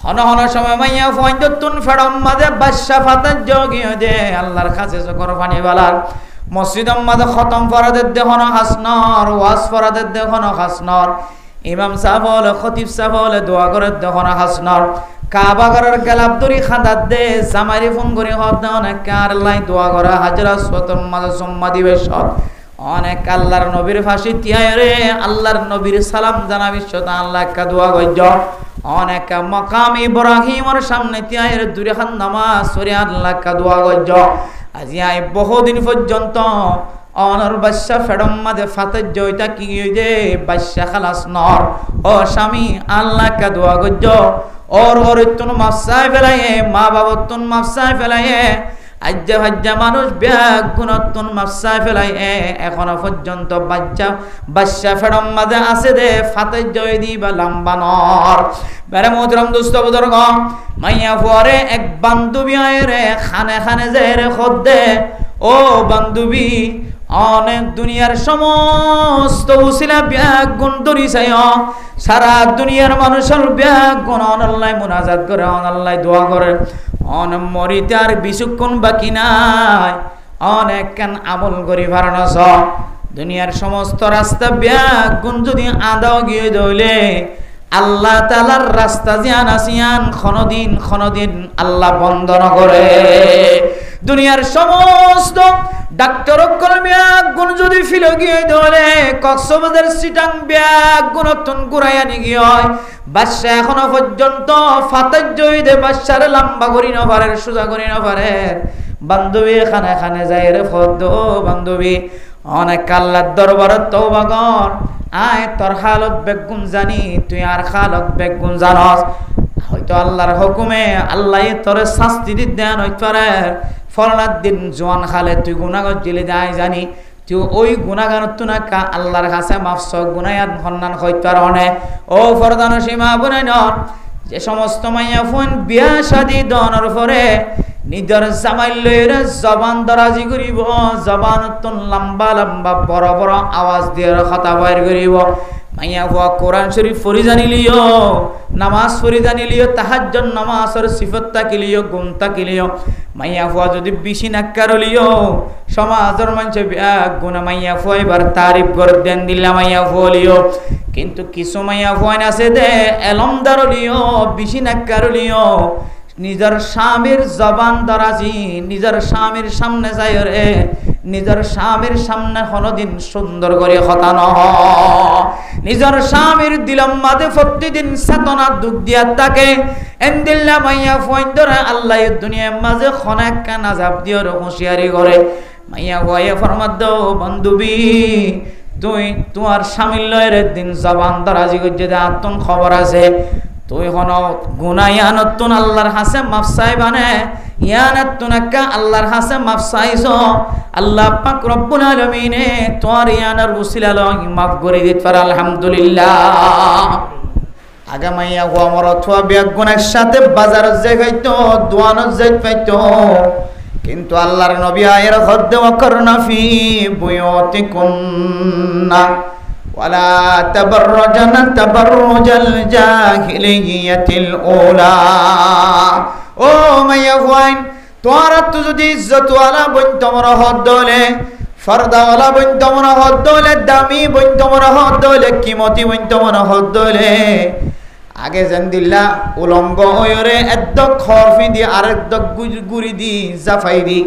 হন হন সময় মাইয়া ফয়দতুন ফেরম মাঝে বাদশা ফাতার যোগিয়ে দে আল্লাহর কাছে যখন পানি বালার মসজিদম মাঝে খতম ফরাদের দেহন হাসনর ওয়াজ ফরাদের দেহন হাসনর ইমাম সাহেব হলে খতিব সাহেব হলে দোয়া করে দেহন হাসনর কাবা ঘরের গেলাপ দড়ি খাঁদার দে জামাইরে ফোন করে হদ অনেক কার লাই দোয়া করা হাজরা সতম মাঝে সম্মা দিবে সব অনেক আল্লাহর নবীর ফাঁসি তিয়ায় রে আল্লাহর নবীর সালাম জানাবি শতা আল্লাহ কা দোয়া গজ্জ অনেক মকাম ইব্রাহিমের সামনে তিয়ায় রে দূরে খান নামাজ সরে আল্লাহ কা দোয়া গজ্জ আজি আই বহুদিন পর্যন্ত অনর বাদশা ফেডম মাঝে ফাতের জয়টা কি দে বাদশা খালাস নর ও স্বামী আল্লাহ কা দোয়া গজ্জ ওর তুন মাফসায় ফেলাইয়ে মা বাবা তুন মাফসায় ফেলাইয়ে আজ্জা ভাজ্জা মানুষ ব্যাগ গুণতুন মাফসায় ফেলাইয়ে এখনো পর্যন্ত বাদশা ফেডম মাঝে আছে দে ফাতের জয় দিবা লম্বা নর বেড়ে মোহতরম দুস্থ বুজুর্গ মাইয়া ফুয়ারে এক বান্ধবী আয় রে খানে খানে যে রে খোদ দে ও বান্ধবী অনেক দুনিয়ার সমস্ত উসিলা ব্যাগ গুণ ধরিছাই সারা দুনিয়ার মানুষের ব্যাগ গুণ অনল্লাই মুনাজাত করে অনল্লাই দোয়া করে অন মরিতে আর বিচক্ষণ বাকি নাই অনেক কেন আমল করি ভারণস দুনিয়ার সমস্ত রাস্তা ব্যাগ গুণ যদি আদাও গিয়ে দইলে আল্লাহ তাআলার রাস্তা জিয়ান আসিয়ান ক্ষণদিন আল্লাহ বন্ধ না করে দুনিয়ার সমস্ত ডাক্তার কলমিয়া গুণ যদি ফিল গিয়ে ধরে কক্সবাজার সিটাং ব্যাগ গুণতন ঘুরাইয়া নিগি হয় বাদশা এখনো পর্যন্ত ফাতের জয় দে বাদশারে লম্বা করি না পারে সোজা করি না পারে বান্ধবী খানে খানে যায় রে ফদ বান্ধবী অনেক আল্লাহর দরবারে তওবা কর আয় তোর হালত বেগুন জানি তুই আর হালত বেগুন জানস হয়তো আল্লাহর হুকুমে আল্লাহ তোরে শাস্তি দিতে দেন হইতে পারে ফলনার দিন জোয়ান খালে তুই গুনাহগার জেলে যায় জানি তুই ওই গুনাহগার তো না কা আল্লাহর কাছে মাফস গুনায়াত হন্নান হইতে পারে অনে ও ফরদান সীমা বনাই নন যে সমস্ত মাইয়া ফোন বিয়া শাদি দনের পরে নিজের জামাই লইরে জবান দরাজি করিব জবান তো লম্বা লম্বা বড় বড় আওয়াজ দিয়ে কথা বাইর করিব মাইয়া ফুয়া কোরআন শরীফ পড়ি জানিলিও নামাজ পড়ি জানিলিও তাহাজ্জুদ নামাজের সিফত তাকিলিও গুণ তাকিলিও মাইয়া ফুয়া যদি বেশি নাক্কারলিও সমাজের মানুষ গুণ মাইয়া ফুয়া এবার তারিফ করে দেন দিলা মাইয়া ফুয়ালিও কিন্তু কিছু মাইয়া ফুয়া আছে দে এলমদারলিও বেশি নাক্কারলিও নিজের স্বামীর জবান দরাজি নিজের স্বামীর সামনে যায় রে নিজের স্বামীর সামনে কোনদিন সুন্দর করে কথা নহ নিজের স্বামীর দিলম মাঝে প্রতিদিন চেতনা দুঃখ দিয়া থাকে এন্দিল্লা মাইয়া ফয়ন্দরে আল্লাহ দুনিয়ার মাঝে খনাক কান আযাব দিয়ে হুঁশিয়ারি করে মাইয়া ভয়ে ফরমাদ দাও বান্ধবী তুই তোমার স্বামীর লয়ের দিন জবান দরাজি করছে যে আত্মন খবর আছে তুই হন গুনাহ ইয়ানতুন আল্লাহর হাসে মাফ চাইবানে ইয়ানাতুনাকা আল্লাহর হাসে মাফ চাইছো আল্লাহ পাক রব্বুল আলামিনে তোর ইয়ানার উসিলা লই মাফ করে দিতে পারে আলহামদুলিল্লাহ আগামাইয়া হওয়া মর অথবা বিয়া গুনার সাথে বাজারত যাই পাইতো দোয়ানত যাই পাইতো কিন্তু আল্লাহর নবী আয়ের হদ্দে ওয়াকরনা ফি বুয়ুতিকুন্না ওয়ালা তাবাররাজনা তাবাররুজাল জাহিলিয়াতিল উলা ও মাইয়া হুয়াইন তোরা তো যদি ইজ্জত ওয়ালা বইন তোমরা হদ্দলে ফরদা ওয়ালা বইন তোমরা হদ্দলে দামি বইন তোমরা হদ্দলে কিমতি বইন তোমরা হদ্দলে আগে জানদিল্লা উলঙ্গ হয়রে একদক খরফি দি আরেকদক গুরি দি জাফাই দি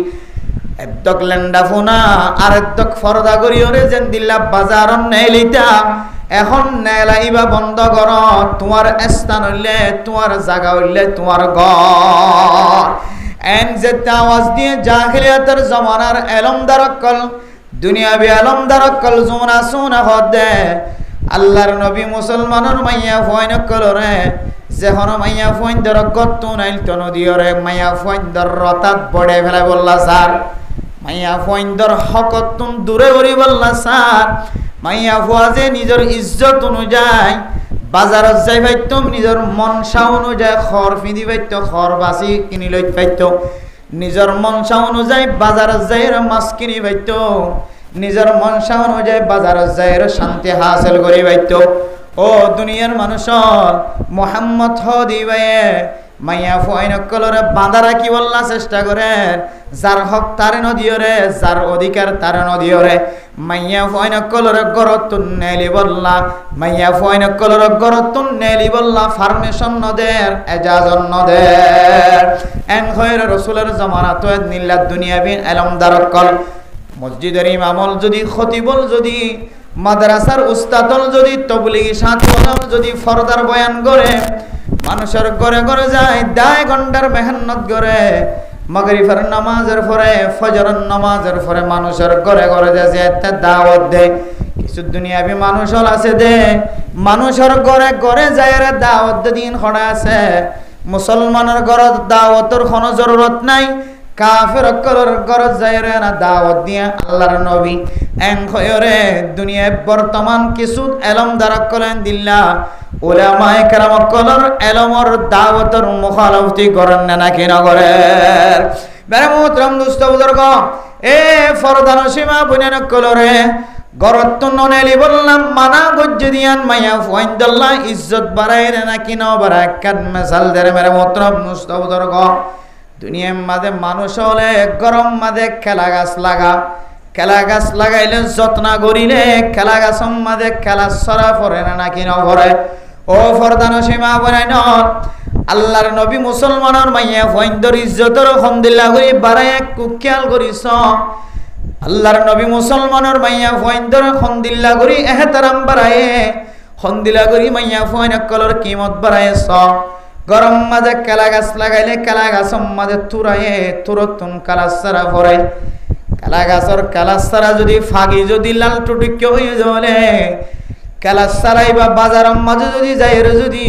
একদক লেন্ডা ফোনা আরেকদক ফরদা করি ওরে জানদিল্লা বাজারন নেলিতা এখন নেলাইবা বন্ধ কর তোমার স্থান হইলে তোমার জায়গা হইলে তোমার ঘর এন যে আওয়াজ দিয়ে জাহিলিয়াতের জমানার এলমদারকল দুনিয়াবি এলমদারকল জুমনা সুনা হদে আল্লাহর নবী মুসলমানের মাইয়া ফয়ন কলরে যেহন মাইয়া ফয়ন দর গত নাইল তন দিয়রে মাইয়া ফয়ন দর রতাত বড়ে ফেলে বললা স্যার মাইয়া ফয়ন দর হকতুন দূরে করি বললা স্যার মাইয়া ফুয়াজে নিজের ইজ্জত অনুযায়ী বাজারত যাই পাইতো নিজের মনসা অনুযায়ী খড় ফিদি পাইতো খড় বাছি কিনি লইতে পাইতো নিজের মনসা অনুযায়ী বাজারত যাই মাছ কিনি পাইতো নিজের মনসা অনুযায়ী বাজারত যাই শান্তি হাসিল করি পাইতো ও দুনিয়ার মানুষ মোহাম্মদ দিবায়ে মাইয়া ফুয়াইন কলরে বাঁধা রাখি বললা চেষ্টা করে যার হক তারে নদিওরে যার অধিকার তারে নদিওরে মাইয়া ফুয়াইন কলরে গরতুন নেলি বললা মাইয়া ফুয়াইন কলরে গরতুন নেলি বললা পারমিশন নদের এজাজত নদের এন খৈর রাসূলের জামানা তো নিল্লাত দুনিয়া বিন আলম দারকল মসজিদের ইমামল যদি খতিবল যদি মাদ্রাসার উস্তাদল যদি তবলিগি সাথীওয়ালাও যদি ফরদার বয়ান করে মানুষের ঘরে ঘরে যায় দায় ঘন্টার মেহনত করে মাগরিবের নামাজের পরে ফজরের নামাজের পরে মানুষের ঘরে ঘরে যাচ্ছে একটা দাওয়াত দেয় কিছু দুনিয়াবি মানুষ আছে দে মানুষের ঘরে ঘরে যায় রে দাওয়াত দিন খড়া আছে মুসলমানের ঘরে দাওয়াতের কোনো জরুরত নাই কাফের কলর গরজ যায়রে না দাওয়াত দিয়ে আল্লাহর নবী এন খয়রে দুনিয়ায় বর্তমান কিছু এলম দ্বারা কলেন দিল্লা উলামায়ে কেরাম কলর এলমর দাওয়াতের মুখালাফতি করেন না কি না করেন বেরে মুহতরম দুস্ত বুজুর্গ এ ফরদান সীমা বুনেন কলরে গরত ননেলি বললাম মানা গজ্জ দিয়ান মাইয়া ফুয়াইন্দাল্লাহ ইজ্জত বাড়াইরে না কি না বাড়ায় কাদ মেসাল দেরে মেরে মুহতরম দুস্ত বুজুর্গ দুনিয়ার মাঝে মানুষ হলে গরম মাঝে খেলা গাছ লাগা খেলা গাছ লাগাইলে যত্ন করিলে খেলা গাছের মাঝে খেলা সরা পড়ে না নাকি নভরে ও ফরদান সীমা বনাই আল্লাহর নবী মুসলমানের মাইয়া ফইন্দর ইজ্জতর খন্দিল্লা করি বাড়াই এক কুখিয়াল করিস আল্লাহর নবী মুসলমানের মাইয়া ফইন্দর খন্দিল্লা করি এহতারাম বাড়ায়ে খন্দিলা করি মাইয়া ফইন কলর কিমত বাড়াইছ গরম মাঝে কেলা গাছ লাগাইলে কেলা গাছের মাঝে তুরাইয়ে তুরতুন কালাসারা ভরাই কেলা গাছের কালাসারা যদি ফাগি যদি লাল টুটিক্য হয়ে যাবে কালাসারাই বা বাজারের মাঝে যদি যাই যদি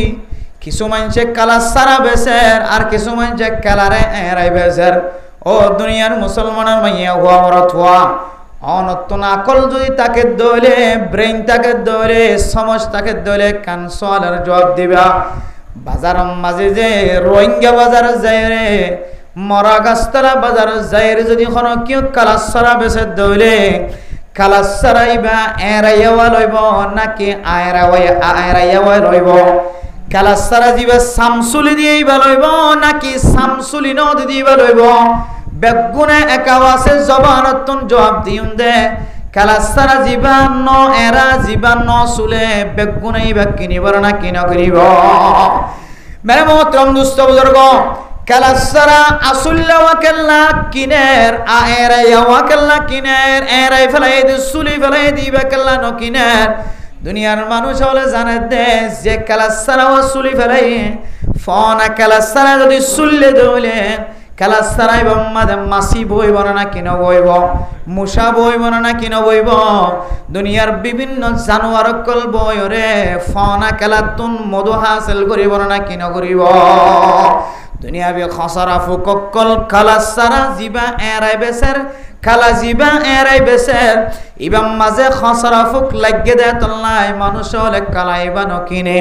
কিছু মানুষে কালাসারা বেচের আর কিছু মানুষে কেলারে এরাই বেচের ও দুনিয়ার মুসলমানের মাইয়া হুয়া মরত হুয়া অনত্তন আকল যদি তাকে দলে ব্রেন তাকে দলে সমজ তাকে দলে কান সওয়ালের জবাব দিবা বাজারের মাঝে যে রোহিঙ্গা বাজার যায় রে মরা গাছতলা বাজার যায় রে যদি কোনো কেউ কালাসারা বেচে দইলে কালাসারাইবা এরাইয়া লইব নাকি আয়রাইয়া লইব কালাসারা দিবা সামসুলি দিয়েইবা লইব নাকি সামসুলি নদ দিবা লইব বেগুনে একাওয়াসে জবানতন জবাব দিউন দে কালাসারা জীবান ন এরা জীবান ন চুলে বেগুনেই বা কিনিবার না কিনা করিব মেরে মোহতরম দুস্থ বুজুর্গ কালাসারা আসুল্লা ওয়াকাল্লা কিনের আ এরা ওয়াকাল্লা কিনের এরাই ফেলাই দি চুলি ফেলাই দিবা কাল্লা ন কিনের দুনিয়ার মানুষ হলে জানে দে যে কালাসারা ও চুলি ফেলাই ফনা কালাসারা যদি চুললে দইলে কালাসারাই বাম্মাদে মাসি বইব না কিনা বইব মুসা বইব না কিনা বইব দুনিয়ার বিভিন্ন জানোয়ার কল বইরে ফনা কালাতুন মধু হাসিল করিব না কিনা করিব দুনিয়া বি খসরা ফুককল কালাসারা জিবা এরাই বেসের কালা জিবা এরাই বেসের ইবাম মাঝে খসরা ফুক লাগে দে তল্লাই মানুষ হলে কালাইবা নকিনে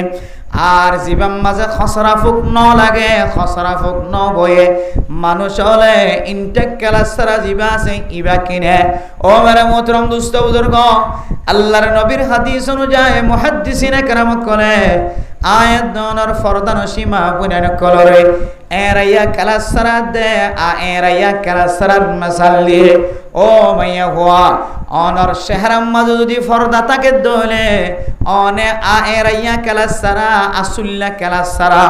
আর জীবাম মাঝে খসরা ফুক ন লাগে খসরা ফুক ন বয়ে মানুষ হলে ইনটেক কালাসারা জিবা আছে ইবা কিনে ও মেরে মোহতরম দুস্থ বুজুর্গ আল্লাহর নবীর হাদিস অনুযায়ী মুহাদ্দিসিনে কেরাম কলে আয়াত দনার ফরদান সীমা বুনেন কলরে এরাইয়া কালাসারা দে আ এরাইয়া কালাসারার মাসাল দিয়ে ও মাইয়া হুয়া অনর শেহরাম মাঝে যদি ফরদা তাকে দলে অনে আ এরাইয়া কালাসারা আসুল্লা কালাসারা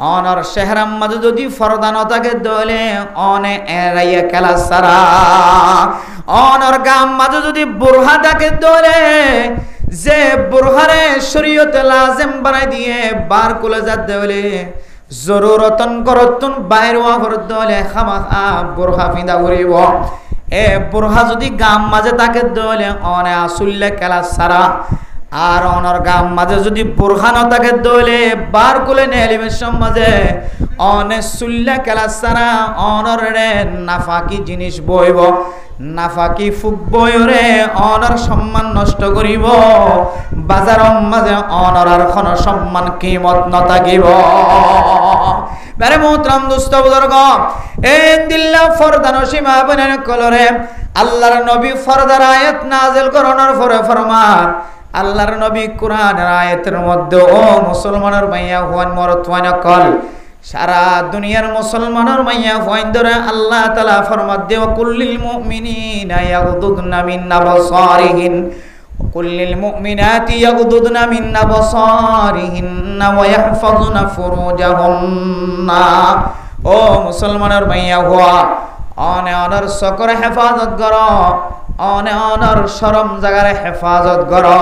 অনর শেহরাম মাঝে যদি ফরদা ন তাকে দলে অনে এরাইয়া কালাসারা অনর গাম মাঝে যদি বুরহা তাকে দলে যে বুরহারে শরীয়তে লাজেম বানাই দিয়ে বার কুলে যা দেলে জরুরতন করতন বাইর ওয়া দলে খামাখা বুরহা ফিদা করিব এ বুরহা যদি গাম মাঝে তাকে দলে অনে আসুল্লে কালাসারা আর অনর গাম মাঝে যদি বুরহা ন তাকে দলে বার কুলে নেলিমের সমাজে অনে সুল্লা কালাসারা অনর রে নাফাকি জিনিস বইব নাফাকি ফুক বইরে অনর সম্মান নষ্ট করিব বাজারর মাঝে অনরার কোন সম্মান কিমত ন থাকিব বেরে মোহতরম দুস্থ বুজুর্গ এন দিল্লা ফরদান সীমা বনেন কলরে আল্লাহর নবী ফরদার আয়াত নাযিল করনের পরে ফরমান আল্লাহর নবী কোরআনের আয়াতের মধ্যে ও মুসলমানের মাইয়া হুয়ান মরত ওয়ান কল সারা দুনিয়ার মুসলমানের মাইয়া হুয়ান ধরে আল্লাহ তাআলা ফরমাত দেও কুল্লিল মুমিনিনা ইয়াগুদুনা মিন আবসারিহিন কুল্লিল মুমিনাতি ইয়াগুদুনা মিন আবসারিহিন্না ওয়া ইয়াহফাজুনা ফুরুজাহুন্না। ও মুসলমানের মাইয়া হুয়া অনে অনর সকর হেফাজত করো, অনে অনর শরম জাগারে হেফাজত করো।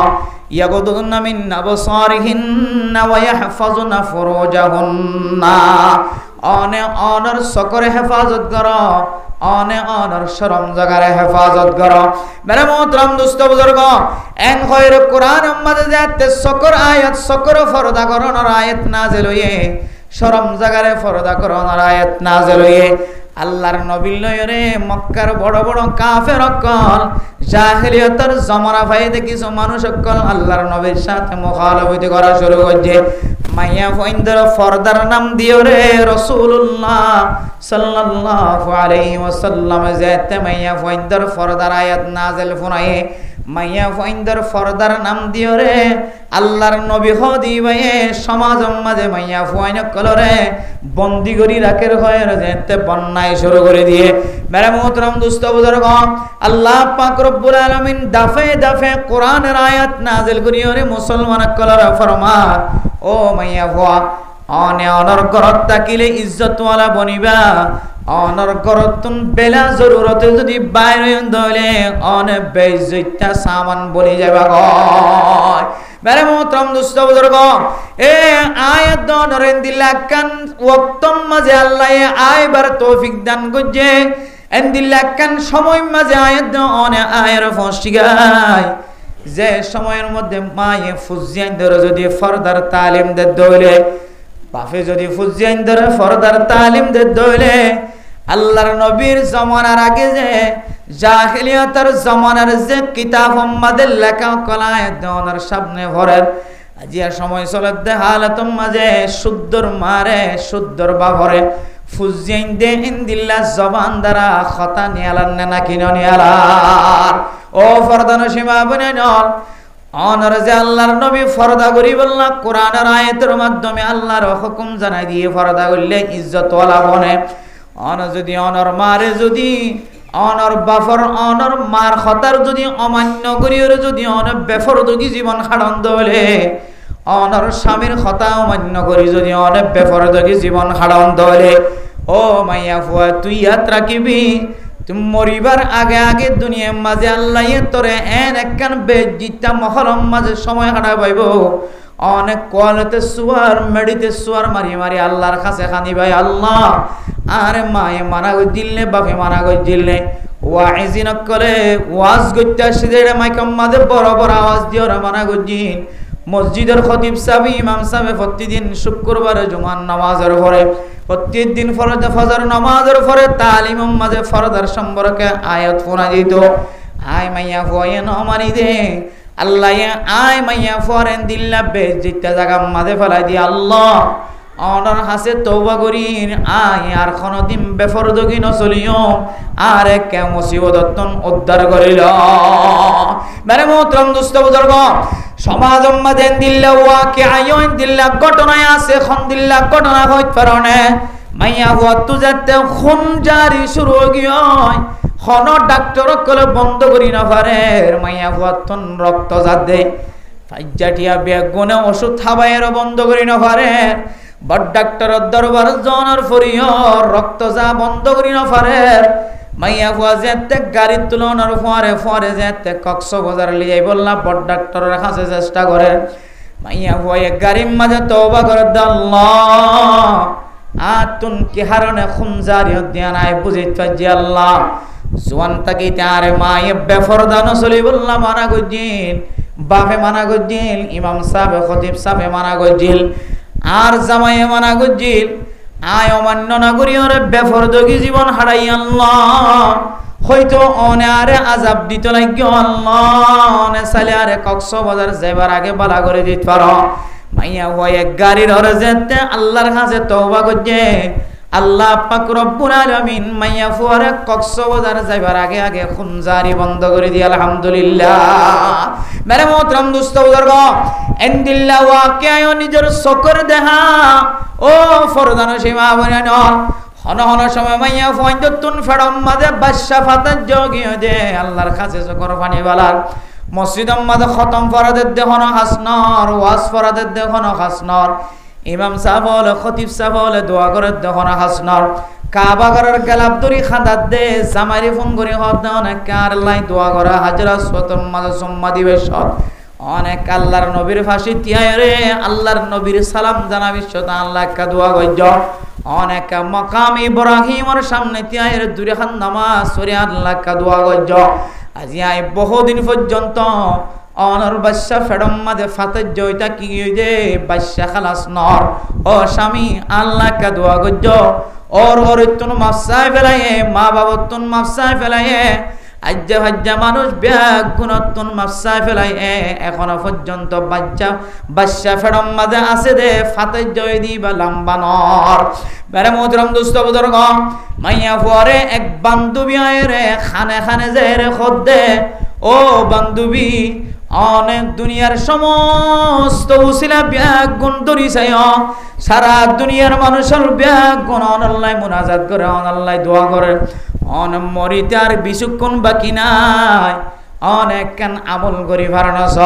ইয়াগুদুনা মিন আবসারিহিন্না ওয়া ইয়াহফাজুনা ফুরুজাহুন্না। অনে অনর সকর হেফাজত করো, অনে অনর শরম জাগারে হেফাজত করো। মেরে মোহতরম দোস্ত বুজুর্গ এন খয়র কোরআন মাঝে যাতে সকর আয়াত সকর ফরদা করনের আয়াত নাযিল হয়ে শরম জাগারে ফরদা করনের আয়াত নাযিল হয়ে আল্লাহর নবী লয়রে মক্কার বড় বড় কাফের অকল জাহেলিয়তের জমানা ফাইদে কিছু মানুষ অকল আল্লাহর নবীর সাথে মুখালাফতি করা শুরু করছে। মাইয়া ফইন্দর ফরদার নাম দিও রে রাসূলুল্লাহ সাল্লাল্লাহু আলাইহি ওয়াসাল্লাম যেতে মাইয়া ফইন্দর ফরদার আয়াত নাযিল ফরায়ে মাইয়া ফইন্দর ফরদার নাম দিও রে আল্লাহর নবী হদি ভাইয়ে সমাজের মাঝে মাইয়া ফুয়াইন কলরে বন্দি করি রাখের হয় যেতে বন্যায় শুরু করে দিয়ে। মেরে মোহতরম দোস্ত বুজুর্গ আল্লাহ পাক রব্বুল আলামিন দাফে দাফে কোরআনের আয়াত নাযিল করিও রে মুসলমান কলরে ফরমান ও মাইয়া ফুয়া অনে অনর ঘরত থাকিলে ইজ্জতওয়ালা বনিবা, অনর ঘরতুন বেলা জরুরতে যদি বাইরে দলে অনে বেইজ্জতা সামান বলি যাবা গয়। মেরে মোহতরম দোস্ত বুজুর্গ এ আয়াত দনরেন দিলাকান ওয়াক্তম মাঝে আল্লাহ আইবার তৌফিক দান করছে এন দিলাকান সময় মাঝে আয়াত অনে আয়ের ফসি গায় যে সময়ের মধ্যে মায়ে ফুজিয়ান ধরে যদি ফরদার তালিম দে দলে বাপে যদি ফুজিয়ান ধরে ফরদার তালিম দে দলে আল্লাহর নবীর জমানার আগে যে জাহেলিয়াতের জমানার যে কিতাব উম্মাদের লেখা কলায়াত দনের সামনে ভরে আজিয়া সময় চলে দে হালত মাঝে শুদ্ধর মারে শুদ্ধর বাভরে ফুজিয়ান দে ইনদিল্লাহ জবান দ্বারা খতা নিয়ালান না কিনো নিয়ালার। ও ফরদান সীমা বনে নল অনর যে আল্লাহর নবী ফরদা করি বললা কোরআনের আয়াতের মাধ্যমে আল্লাহর হুকুম জানাই দিয়ে ফরদা করলে ইজ্জত ওয়ালা বনে। অন যদি অনর মারে যদি অনর বাফর অনর মার খতার যদি অমান্য করিও যদি অন বেফরদগি জীবন খাড়ন দলে অনর স্বামীর খতা অমান্য করি যদি অন বেফরদগি জীবন খাড়ন দলে ও মাইয়া ফুয়া তুই ইয়াদ রাখিবি তুমি মরিবার আগে আগে দুনিয়ার মাঝে আল্লাহ তোরে এন একখান বেজিতা মহরম মাঝে সময় হাঁটা পাইব অনেক কোয়ালিতে সুয়ার মেডিতে সুয়ার মারি মারি আল্লাহর কাছে খানি ভাই আল্লাহ আরে মায়ে মানা গই দিলনে বাপে মানা গই দিলনে ওয়াইজিন করে ওয়াজ গইতে আসে যে মাইকাম মাঝে বড় বড় আওয়াজ দিয়ে ওরা মানা গজিন মসজিদের খতিব সাহেব ইমাম সাহেব প্রতিদিন শুক্রবার জুমার নামাজের পরে প্রতিদিন ফরজ ফজর নামাজের পরে তালিম মাঝে ফরদার সম্পর্কে আয়াত পড়া দিত আয় মাইয়া ফয়ে ন মারি দে আল্লাহ আয় মাইয়া ফরেন দিল্লা বেজিতা জায়গা মাঝে ফেলাই দি আল্লাহ অনর হাসে তওবা করিন আয় আর কোনদিন বেফরদগি নচলিও আর কে মুসিবতন উদ্ধার করিল। মেরে মোহতরম দোস্ত বুজুর্গ সমাজ মাঝে দিল্লা ওয়াকি আয়ন দিল্লা ঘটনায় আছে খন দিল্লা ঘটনা হইত পারনে মাইয়া হুয়া তুজাতে খুন জারি শুরু গিয় খন ডাক্তার কলে বন্ধ করি না পারে মাইয়া হুয়াতন রক্ত যাদে ফাইজাটিয়া বেগুনে ওষুধ খাবাইয়ের বন্ধ করি না পারে বড় ডাক্তারের দরবার জনের ফরিয় রক্ত যা বন্ধ করি না পারে মাইয়া ফুয়া যেতে গাড়ি তুলনার ফরে ফরে যেতে কক্সবাজার লিয়ে বললা বড় ডাক্তারের কাছে চেষ্টা করে মাইয়া ফুয়া গাড়ির মাঝে তওবা করে আল্লাহ আতুন কি হারনে খুনজারি দিয়া নাই বুঝিত পাজি আল্লাহ জোয়ান তাকি তারে মায়ে বেফরদান চলি বললা মানা গজিল বাপে মানা গজিল ইমাম সাহেব খতিব সাহেব মানা গজিল আর জামাইয়ে মানা গজিল আয় অমান্য না করি ওরে বেফরদগি জীবন হারাই আল্লাহ হয়তো অনে আরে আজাব দিতে লাগিও আল্লাহ অনে সালে আরে কক্সবাজার যাইবার আগে বালা করে দিতে পারো মাইয়া হয়ে গাড়ির ওরে যেতে আল্লাহর কাছে তওবা করছে আল্লাহ পাক রব্বুল আলামিন মাইয়া ফুয়ারে কক্সবাজার যাইবার আগে আগে খুনজারি বন্ধ করে দি আলহামদুলিল্লাহ। মেরে মোহতরম দোস্ত বুজুর্গ এন্দিল্লা ওয়াকিয়া নিজের চকুর দেখা ও ফরদান সীমা বনান হন হন সময় মাইয়া ফুয়াইতুন ফেড়ম মাঝে বাদশা ফাতার যোগিয়ে দে আল্লাহর কাছে চকর পানি বালার মসজিদম মাঝে খতম ফরাদের দেখন হাসনর ওয়াজ ফরাদের দেখন হাসনর ইমাম সাহেব হলে খতিব সাহেব হলে দোয়া করে দেখুন হাসনর কাবা ঘরের গেলাপ দড়ি খাঁদার দে জামাইরে ফোন করে হদ অনেক কার লাই দোয়া করা হাজরা সতম মাঝে সম্মা দিবে সব অনেক আল্লাহর নবীর ফাঁসি তিয়ায় রে আল্লাহর নবীর সালাম জানাবি শতা আল্লাহ কা দোয়া গজ্জ অনেক মকাম ইব্রাহিমের সামনে তিয়ায় রে দূরে খান নামাজ সরে আল্লাহ কা দোয়া গজ্জ আজি আই বহুদিন পর্যন্ত অনর বাদশা ফেডম মাঝে ফাতের জয়টা কি দে বাদশা খালাস নর ও স্বামী আল্লাহ কা দোয়া গজ্জ ওর তুন মাফসায় ফেলাইয়ে মা বাবা তুন মাফসায় ফেলাইয়ে আজ্জা ভাজ্জা মানুষ ব্যাগ গুণতুন মাফসায় ফেলাইয়ে এখনো পর্যন্ত বাদশা ফেডম মাঝে আছে দে ফাতের জয় দিবা লম্বা নর বেড়ে মোহতরম দুস্থ বুজুর্গ মাইয়া ফুয়ারে এক বান্ধবী আয় রে খানে খানে যে রে খোদ দে ও বান্ধবী অনেক দুনিয়ার সমস্ত উসিলা ব্যাগ গুণ ধরি চাই সারা দুনিয়ার মানুষের ব্যাগ গুণ অনল্লাই মুনাজাত করে অনল্লাই দোয়া করে অন মরিতে আর বিচক্ষণ বাকি নাই অনেক কেন আমল করি ভারণস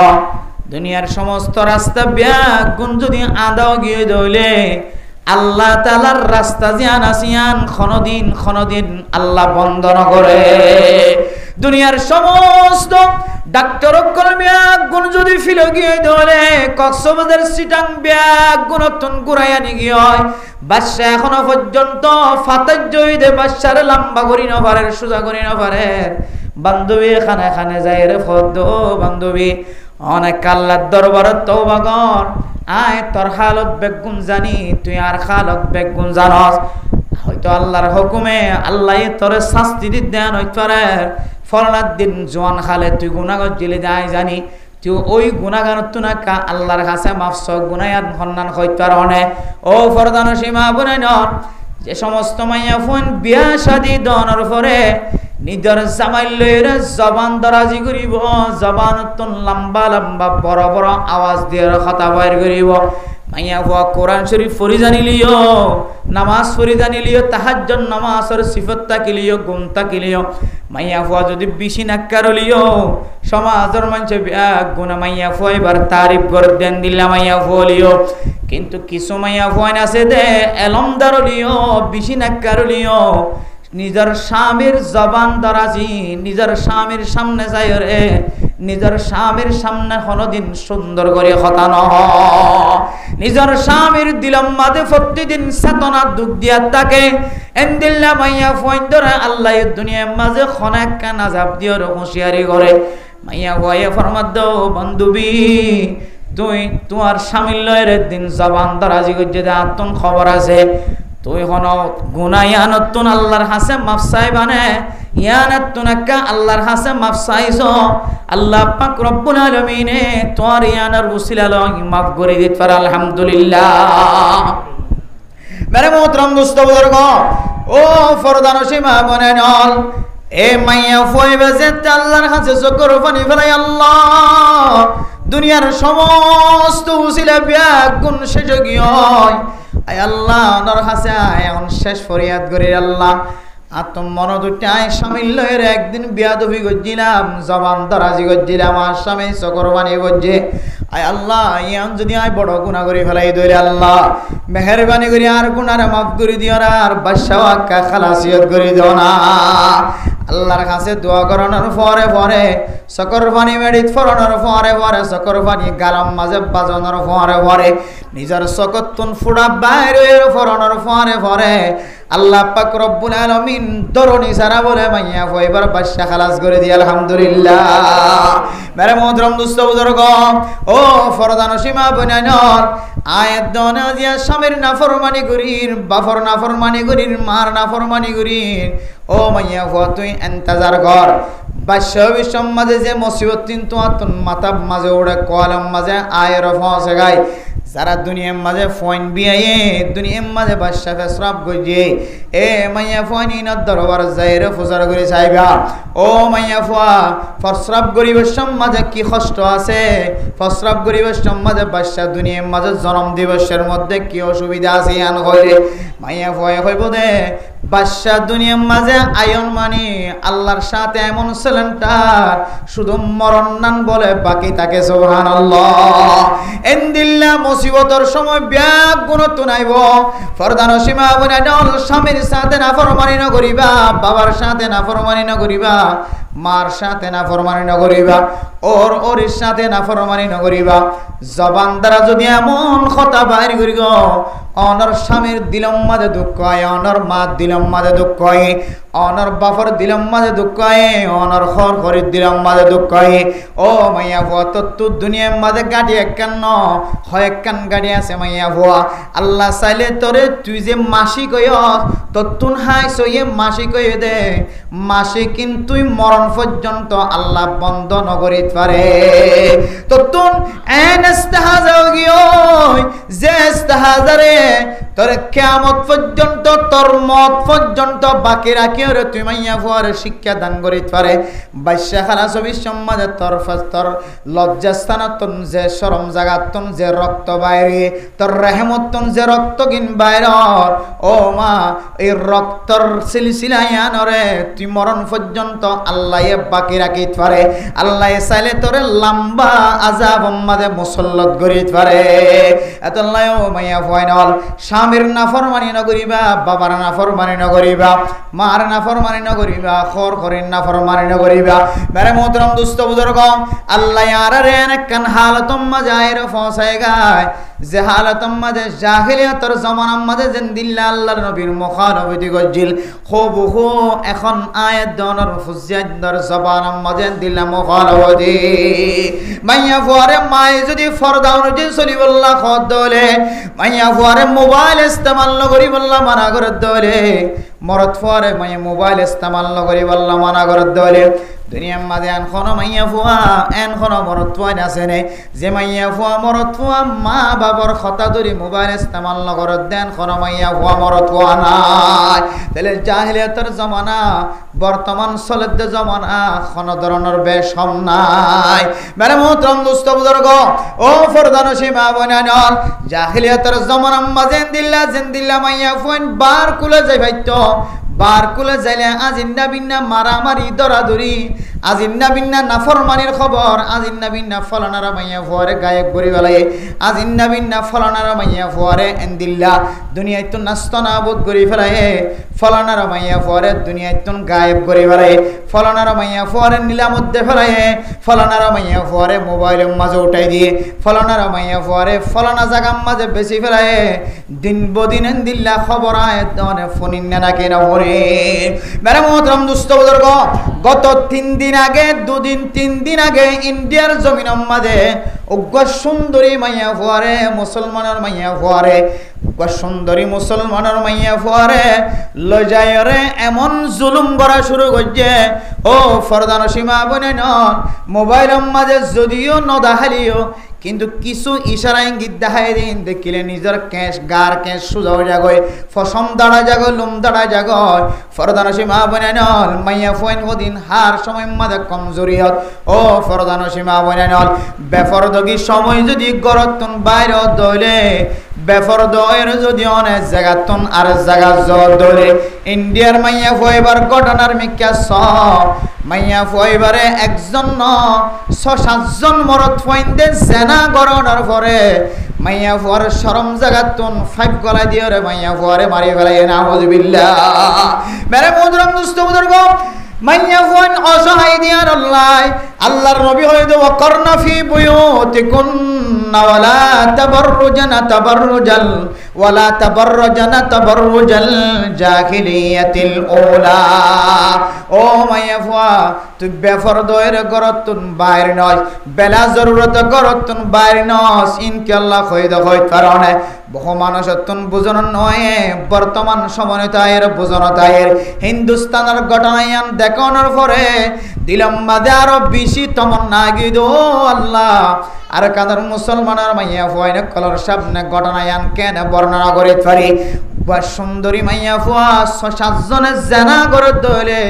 দুনিয়ার সমস্ত রাস্তা ব্যাগ গুণ যদি আদাও গিয়ে দইলে আল্লাহ তাআলার রাস্তা জিয়ান আসিয়ান ক্ষণদিন আল্লাহ বন্ধ না করে দুনিয়ার সমস্ত ডাক্তার ব্যাগ গুণ যদি ফিল গিয়ে ধরে কক্সবাজার সিটাং ব্যাগ গুণতন ঘুরাইয়া নি গিয়ে বাদশা এখনো পর্যন্ত ফাতের জয় দে বাদশার লম্বা করি না পারে সোজা করি না পারে বান্ধবী খানে খানে যায় রে ফদ বান্ধবী অনেক আল্লাহর দরবারে তওবা কর আয় তোর হালত বেগুন জানি তুই আর হালত বেগুন জানস হয়তো আল্লাহর হুকুমে আল্লাহ তোরে শাস্তি দিতে দেন হইতে পারে ফলনার দিন জোয়ান খালে তুই গুনাহগার জেলে যায় জানি তুই ওই গুনাহগার তু না কা আল্লাহর কাছে মাফস গুনায়াত হন্নান হইতে পারে অনে ও ফরদান সীমা বনাই নন যে সমস্ত মাইয়া ফোন বিয়া শাদী দনের পরে নিজের জামাই লইরে জবান দরাজি করিব জবান তুন লম্বা লম্বা বড় বড় আওয়াজ দিয়ে কথা বাইর করিব মাইয়া ফুয়া কোরআন শরীফ পড়ি জানিলিও নামাজ পড়ি জানিলিও তাহাজ্জুদ নামাজের সিফত তাকিলিও গুণ তাকিলিও মাইয়া ফুয়া যদি বেশি নাকারলিও সমাজের মানুষ গুণ মাইয়া ফুয়া এবার তারিফ করে দেন দিলা মাইয়া ফুয়ালিও কিন্তু কিছু মাইয়া ফুয়া আছে দে এলমদারলিও বেশি নাকারলিও নিজের স্বামীর জবান দরাজি নিজের স্বামীর সামনে যায় রে নিজের স্বামীর সামনে কোনদিন সুন্দর করে কথা ন নিজের স্বামীর দিলম মাঝে প্রতিদিন চেতনা দুঃখ দিয়া থাকে এন্দিল্লা মাইয়া ফয়ন্দরা আল্লাহ দুনিয়ার মাঝে খনাক কানা জাপ দিয়ে হুঁশিয়ারি করে মাইয়া ভয়ে ফরমাদ বান্ধবী তুই তোমার স্বামীর লয়ের দিন জবান দরাজি করছে আত্মন খবর আছে তুই হন গুনায়ানতুন আল্লাহর হাসে মাফসাই বানে ইয়ানাতুনাকা আল্লাহর হাসে মাফসাইছ আল্লাহ পাক রব্বুল আলামিনে তোর ইয়ানার উসিলা লই মাফ করে দিতে পারে আলহামদুলিল্লাহ মেরে মোহতরম দোস্ত বুজুর্গ ও ফরদান সীমা বনে নল এ মাইয়া ফয়বে যে আল্লাহর হাসে চকর পানি ফেলাই আল্লাহ দুনিয়ার সমস্ত উসিলা ব্যাগ গুণ শেষ গিয়ে আয় আল্লাহ ওনার কাছে এখন শেষ ফরিয়াদ করি আল্লাহ আতম মন দুটাই স্বামীর লয়ের একদিন বিয়াদবি গজ্জিলাম জবান দরাজি গজ্জিলাম আর স্বামী চকর বানি গজ্জে আয় আল্লাহ ইয়ান যদি আয় বড় গুনাহ করে ফেলাই দইরে আল্লাহ মেহেরবানি করে আর গুনারে মাফ করে দিও না আর বাদশাহকে খালাসিয়ত করে দিও না আল্লাহর কাছে দোয়া করানোর পরে পরে চকর পানি মেডিত ফরানোর পরে পরে চকর পানি গালাম মাঝে বাজানোর পরে পরে নিজের চকতুন ফুড়া বাইরে ফরানোর পরে পরে আল্লাহ পাক রব্বুল আলামিন দরনি সারা বলে মাইয়া ফয়বার বাদশা খালাস করে দি আলহামদুলিল্লাহ মেরে মোহতরম দোস্ত বুজুর্গ ও ফরদান সীমা বনাইনর আয়াত দনা দিয়া স্বামীর নাফরমানি করির বাফর নাফরমানি করির মার নাফরমানি করির ও মাইয়া ফয় তুই ইন্তজার কর বাদশা বিশ্বম মাঝে যে মুসিবত তিন তোমার মাথা মাঝে ওড়ে কলম মাঝে আয়ের ফসে গায় যারা দুনিয়ার মাঝে ফোন বিয়ে দুনিয়ার মাঝে বাদশা ফেসরাব গইয়ে এ মাইয়া ফোন ইনার দরবার যাইরে ফুজার করে চাইবা ও মাইয়া ফুয়া ফসরাব গরিবের সমাজে কি কষ্ট আছে ফসরাব গরিবের সমাজে বাদশা দুনিয়ার মাঝে জন্ম দিবসের মধ্যে কি অসুবিধা আছে আন কইরে মাইয়া ফুয়া কইব দে বাদশা দুনিয়ার মাঝে আয়ন মানি আল্লাহর সাথে এমন সেলেন্টার শুধু মরণ নান বলে বাকি তাকে সুবহানাল্লাহ এন্দিল্লা মুসিবতর সময় ব্যাগ গুণত নাইব ফরদান সীমা বনে ডল স্বামীর সাথে না ফরমানি না করিবা বাবার সাথে না ফরমানি না করিবা মার সাথে না ফরমানি না করিবা ওর সাথে না ফরমানি না করিবা জবান দ্বারা যদি এমন কথা বাইর করি গো অনর স্বামীর দিলম মাঝে দুঃখ হয় অনর মা দিলম মাঝে দুঃখ হয় অনর বাপর দিলম মাঝে দুঃখ হয় অনর খর খরির দিলম মাঝে দুঃখ হয় ও মাইয়া ভুয়া তত্তু দুনিয়ার মাঝে গাড়ি একখান ন হয় একখান গাড়ি আছে মাইয়া ভুয়া আল্লাহ চাইলে তোরে তুই যে মাসি কই তত্তুন হাই সইয়ে মাসি কই দে মাসি কিন্তু মরণ পর্যন্ত আল্লাহ বন্ধ নগরী পারে তত্তুন এন ইস্তাহাজাও গিও যে ইস্তাহাজারে তোর কিয়ামত পর্যন্ত তোর মত পর্যন্ত বাকি রাখিও রে তুই মাইয়া ফুয়ার শিক্ষা দান করিত পারে বাইশা খালা ছবি সমাজে তোর লজ্জাস্থানতন যে শরম জাগাতন যে রক্ত বাইরে তোর রেহমতন যে রক্ত কিন বাইর ও মা এই রক্তর সিলসিলায়ানরে তুই মরণ পর্যন্ত আল্লাহ বাকি রাখিত পারে আল্লাহ চাইলে তোরে লম্বা আযাব মাঝে মুসল্লত করিত পারে এতলাই ও মাইয়া ফুয়াইনল স্বামীর নাফরমানি না করিবা বাবার নাফরমানি না করিবা মার নাফরমানি না করিবা খর খরির নাফরমানি না করিবা মেরে মোহতরম দুস্থ বুজুর্গ আল্লাহ ইয়ারে নেকান হালাতম মাজাইর ফসায় গায় যে হালাতম মাঝে জাহিলিয়াতের জামানার মাঝে জিন্দিল্লা আল্লাহর নবীর মুখানবতি গজিল খুবহু এখন আয়াত দনর ফুজিয়াত দর জবানার মাঝে দিল্লা মুখানবতি মাইয়া ফুয়ারে মাই যদি ফরদা অনুযায়ী চলি বললা খদ দলে মাইয়া ফুয়ারে মোবাইল ইস্তেমাল নগরি বললা মানা করে দলে মরদ ফুয়ারে মাইয়া মোবাইল ইস্তেমাল নগরি বললা মানা করে দলে দুনিয়ার মাঝে এনখনো মাইয়া ফুয়া এনখনো মরদ ফুয়া নাচেনে যে মাইয়া ফুয়া মরদ ফুয়া মা বাবার কথা ধরি মোবাইল ইস্তেমাল নগরত দেন খনো মাইয়া ফুয়া মরদ ফুয়া নাই তাহলে জাহিলিয়াতের জমানা বর্তমান চলের জমানা কোনো ধরনের বেশম নাই মেরে মোহতরম দুস্থ বুজুর্গ ও ফরদান সীমা বনানল জাহিলিয়াতের জমানার মাঝে জিন্দিল্লা মাইয়া ফুয়ান বার কুলে যাই ভাইতো বার কুলে যাইলে আজিন্না বিন্না মারামারি দরাদরি আজিন্না বিন্না নাফরমানির খবর আজিন্না বিন্না ফলানারা মাইয়া ফুয়ারে গায়েব করি বেলায় আজিন্না বিন্না ফলানারা মাইয়া ফুয়ারে এন্দিল্লা দুনিয়ায় তো নাস্তনাবোধ করি ফেলায় ফলানারা মাইয়া ফুয়ারে দুনিয়ায় তো গায়েব করি ফেলায় ফলানারা মাইয়া ফুয়ারে নীলামধ্যে ফেলায় ফলানারা মাইয়া ফুয়ারে মোবাইলের মাঝে উঠাই দিয়ে ফলানারা মাইয়া ফুয়ারে ফলানা জাগার মাঝে বেশি ফেলায় দিন বদিন এন্দিল্লা খবর আয় দনে ফোনিন না কেনা হরে মেরে মোহতরম দুস্থ বুজুর্গ গত 3 দিন আগে 2 দিন 3 দিন আগে ইন্ডিয়ার জমিনের মাঝে উগ্র সুন্দরী মাইয়া ফুয়ারে মুসলমানের মাইয়া ফুয়ারে উগ্র সুন্দরী মুসলমানের মাইয়া ফুয়ারে লজায়রে এমন জুলুম করা শুরু করছে ও ফরদান সীমা বনে ন মোবাইলের মাঝে যদিও নদাহালিও কিন্তু কিছু ইশারা ইঙ্গিত দেখাই দিন দেখিলে নিজের কেশ গার কেশ সোজা হয়ে যাগয় ফসম দাঁড়া যাগয় লুম দাঁড়া যাগয় ফরদান সীমা বনে নল মাইয়া ফুয়াইন কদিন হার সময় মাঝে কমজোরিয়ত ও ফরদান সীমা বনে নল বেফরদগি সময় যদি গরতন বাইর দইলে বেফরদয়ের যদি অনেক জায়গাতন আর জায়গা দইলে ইন্ডিয়ার মাইয়া ফুয়াইবার ঘটনার মিক্কা সব মাইয়া ফুয়াইবারে একজন 6-7 জন মরদ ফুয়াইন্দে জেনা গরনার পরে মাইয়া ফুয়ার শরম জাগাতুন 5 গলা দিয়ে রে মাইয়া ফুয়ারে মারি ফেলাই নাউযুবিল্লাহ মেরে মুদরম দুস্থ বুজুর্গ মাইয়া ফুয়ান অসহায় দিয়ার আল্লাহর নবী হইতো ওয়াকরনা ফি বুয়ুতিকুন্না ওয়ালা তাবাররুজানা তাবাররুজাল ওয়ালা তাবাররাজানা তাবাররুজাল জাহিলিয়াতিল উলা। ও মাইয়া ফুয়া তুই বেফরদয়ের গরতুন বাইর নয়, বেলা জরুরত গরতুন বাইর নস ইনশাআল্লাহ কইদ কইত কারণে বহু মানুষ তুন বুঝন নয় বর্তমান সমন্বয়ের বুঝনতায়ের হিন্দুস্তানের ঘটনায়ান দেখানোর পরে দিলাম মাঝে আরো বেশি তমন্না গিয়ে আল্লাহ আর কাদের মুসলমানের মাইয়া ফুয়াইনে কলর সামনে ঘটনায়ান কেন বর্ণনা করে পারি। সুন্দরী মাইয়া ফুয়া ৬-৭ জানা করে দলে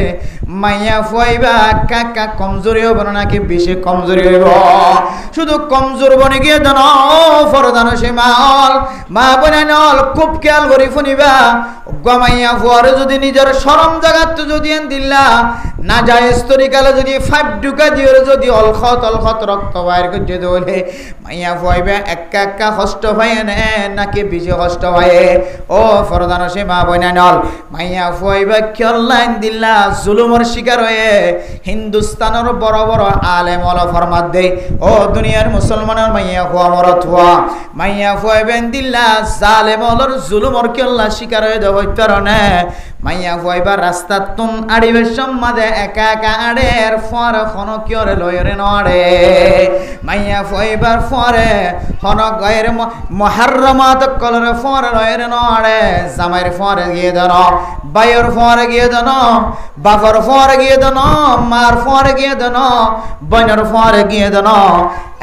মাইয়া ফুয়াইবা কাকা কমজোরি হইব নাকি বেশি কমজোরি হইব? শুধু কমজোর বনে গিয়ে দেন ফরদান সে মাল মা বনে নল খুব খেয়াল করি শুনিবা। মাইয়া ফুয়ারে যদি নিজের শরম জাগাত যদি দিল্লা না যায় তরিকালে যদি 5 ঢুকা দিয়ে যদি অলখত রক্ত বাইর করে দলে মাইয়া ফুয়াইবা একা একা কষ্ট পায় নাকি বেশি কষ্ট পায়? ও ফরদান সে মা বনে নল মাইয়া ফুয়াইবা কেলাইন দিল্লা জুলুমের শিকার হয়ে হিন্দুস্তানের বড় বড় আলেম ওলা ফরমাত দেয় ও দুনিয়ার মুসলমানের মাইয়া ফুয়া মরত হওয়া মাইয়া ফুয়াইবেন দিল্লা জালেম ওলার জুলুমের কেল্লা শিকার হয়ে দেওয়ার কারণে মাইয়া ফুয়াইবা রাস্তার তুন আড়িবের সম্মাদে একা একা আড়ের ফোয়ারে খন কিয়রে লয়রে নড়ে মাইয়া ফুয়াইবার ফোয়ারে হন গয়ের মুহাররমাত কলরে ফোয়ারে লয়রে নড়ে জামাইর ফোয়ারে গিয়ে দেন বাইয়ের ফোয়ারে গিয়ে দেন বাবার ফোয়ারে গিয়ে দেন মার ফোয়ারে গিয়ে দেন বোনের ফোয়ারে গিয়ে দেন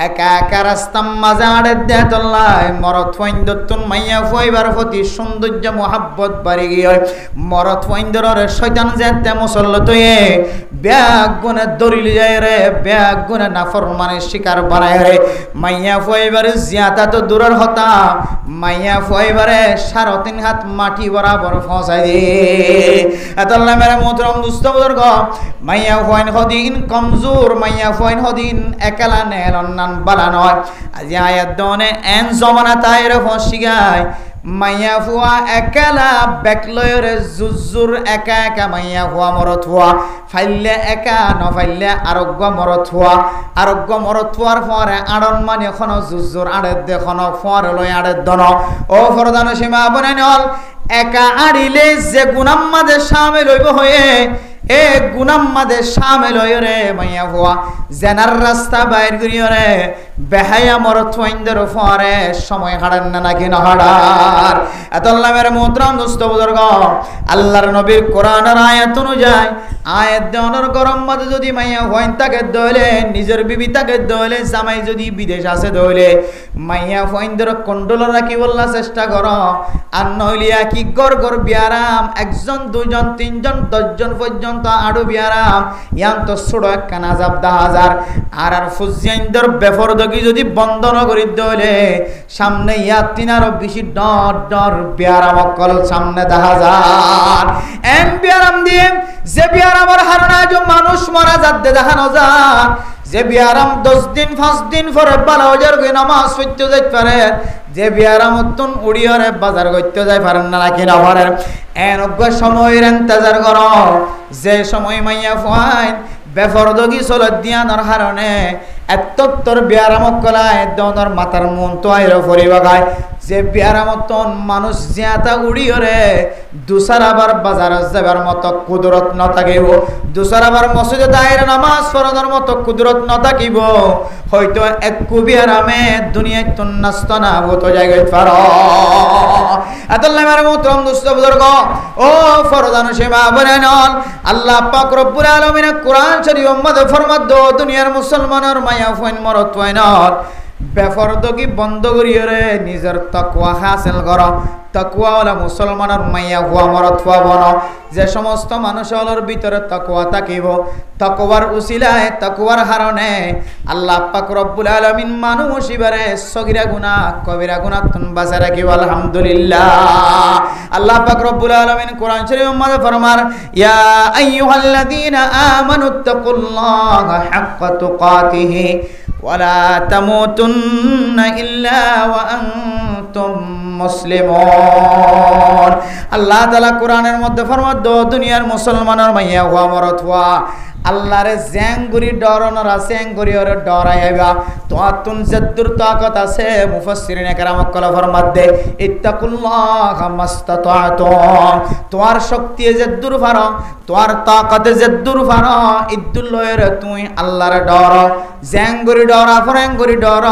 একা একা রাস্তার মাঝে আড়ে দেতল্লায় মরত ফাইন্দতুন মাইয়া ফুয়াইবার প্রতি সৌন্দর্য মোহাব্বত বাড়ি গিয়ে মরত ফাইন্দরের শয়তান যেতে মুসল্লত হয়ে ব্যাগ গুনে দরিল যায় রে ব্যাগ গুনে নাফরমানের শিকার বানায় রে মাইয়া ফুয়াইবারে জিয়াতা তো দূরের হতা মাইয়া ফুয়াইবারে 3.5 হাত মাটি বরাবর ফসাই দে এতল্লা মেরে মোহতরম দুস্থ বুজুর্গ মাইয়া ফুয়াইন হদিন কমজোর মাইয়া ফুয়াইন হদিন একলা নেলন বালা নয় আজ আয়াত দনে এন জমানা তাইর ফসি গায় মাইয়া ফুয়া একলা বেকলয়রে জুজুর একা একা মাইয়া ফুয়া মরত হওয়া ফাইলে একা ন ফাইলে আরোগ্য মরত হওয়ার পরে আড়ন মানে এখন জুজুর আড়ের দেখন ফোয়ার লয় আড়ের দন ও ফরদান সীমা বনে নল একা আড়িলে যে গুনাম মাঝে শামিল হইব হয়ে এ গুনাম মাঝে শামিল হই রে মাইয়া ফুয়া জেনার রাস্তা বাইর করিও রে বেহায়া মরত ফাইন্দের ফরে সময় হাড়েন না নাকি না হাড়ার এতল্লা মেরে মোহতরম দোস্ত বুজুর্গ আল্লাহর নবীর কোরআনের আয়াত অনুযায়ী আয়াত দেওয়ানোর গরম মাঝে যদি মাইয়া হইন তাকে দইলে নিজের বিবি তাকে দইলে জামাই যদি বিদেশ আছে দইলে মাইয়া হইনদের কন্ট্রোল রাখি বললা চেষ্টা কর আর নইলিয়া কি গড় গড় বিয়ারাম 1 জন 2 জন 3 জন 10 জন পর্যন্ত আড়ু বিয়ারাম ইয়ান তো ছোড়ো একখান আজাব 10,000 আর ফুজিয়াইনদের বেফরদগি যদি বন্ধ ন করি দইলে সামনে ইয়াতিন আরো বেশি ডর বিয়ারাম অকল সামনে 10,000 এম বিয়ারাম দিয়ে যে বিয়ারামের হারনা যে মানুষ মারা যাতে দেখানো যায় যে বিয়ারাম 10 দিন 5 দিন পরে 12,000 করে নামাজ পড়তে যাইতে পারে যে বিয়ারামতন উড়িয়রে বাজার করতে যায় পারেন না নাকি না পারেন এনজ্ঞ সময়ের ইন্তজার কর যে সময় মাইয়া ফাইন বেফরদগি চলত দিয়ানোর কারণে এত্তর বিয়ারামক কলায় দনর মাথার মন তো আইর ফরিবা গায় যে বিয়ারামতন মানুষ জিয়াতা উড়িয়রে দুসার আবার বাজার যাবার মতো কুদরত ন থাকিব দুসার আবার মসজিদে দায়ের নামাজ পড়ানোর মতো কুদরত ন থাকিব হয়তো এক বিয়ারামে দুনিয়ায় তো নাস্ত না হতো জায়গায় পার এতল্লা মেরে মোহতরম দুস্থ বুজুর্গ ও ফরদান সীমা বনে নল আল্লাহ পাক রব্বুল আলামিন কোরআন শরীফ মধ্যে ফরমাত দো দুনিয়ার মুসলমানের মায়া ফাইন মরত ফাইনর বেফরদগি বন্ধ করিয়ে রে নিজের তাকওয়া হাসিল কর তাকওয়া ওলা মুসলমানের মাইয়া হুয়া মরত ফুয়া বন যে সমস্ত মানুষের ভিতরে তাকওয়া থাকিব তাকওয়ার উসিলায় তাকওয়ার কারণে আল্লাহ পাক রব্বুল আলামিন মানুষ ইবারে সগীরা গুনাহ কবিরা গুনাহ তুন বাঁচা রাখিব আলহামদুলিল্লাহ আল্লাহ পাক রব্বুল আলামিন কোরআন শরীফের মধ্যে ফরমান ইয়া আইয়ুহাল্লাযীনা আমানুত্তাকুল্লাহা হাক্কা তুকাতিহি ওয়ালা তামুতুন্না ইল্লা ওয়া আনতুম মুসলিমুন আল্লাহ তাআলা কোরআনের মধ্যে ফরমাত দো দুনিয়ার মুসলমানের মাইয়া হুয়া মরত হুয়া আল্লাহরে জ্যাঙ্গুরি ডরানোরা জ্যাঙ্গুরি ওরে ডরাইবা তোমার তুন যদ্দুর তাকত আছে মুফাসসিরিনে কেরাম কল ফরমাতে ইত্তাকুল্লাহ মাস্তাতাতুম তোমার শক্তি যদ্দুর ফারো তোমার তাকত যদ্দুর ফারো ইদ্দুল লয়রে তুই আল্লাহরে ডর জ্যাঙ্গুরি ডরা ফরেঙ্গুরি ডর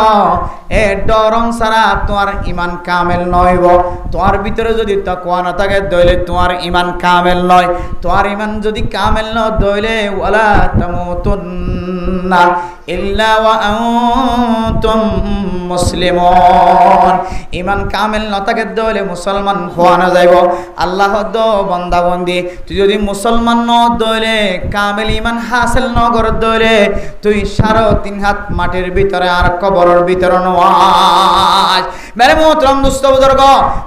এ ডরং সারা তোমার ঈমান কামেল নয়ব তোমার ভিতরে যদি তাকওয়া না থাকে দইলে তোমার ঈমান কামেল নয় তোমার ঈমান যদি কামেল না দইলে ওয়ালা তামুতুন্না ইল্লা ওয়া আনতুম মুসলিমুন ঈমান কামেল না থাকে দইলে মুসলমান হওয়া না যাইব আল্লাহ দ বান্দা বন্দি তুই যদি মুসলমান ন দইলে কামেল ঈমান হাসিল ন কর দইলে তুই 3.5 হাত মাটির ভিতরে আর কবরের ভিতরে নওয়াজ মেরে মোহতরম দোস্ত বুজুর্গ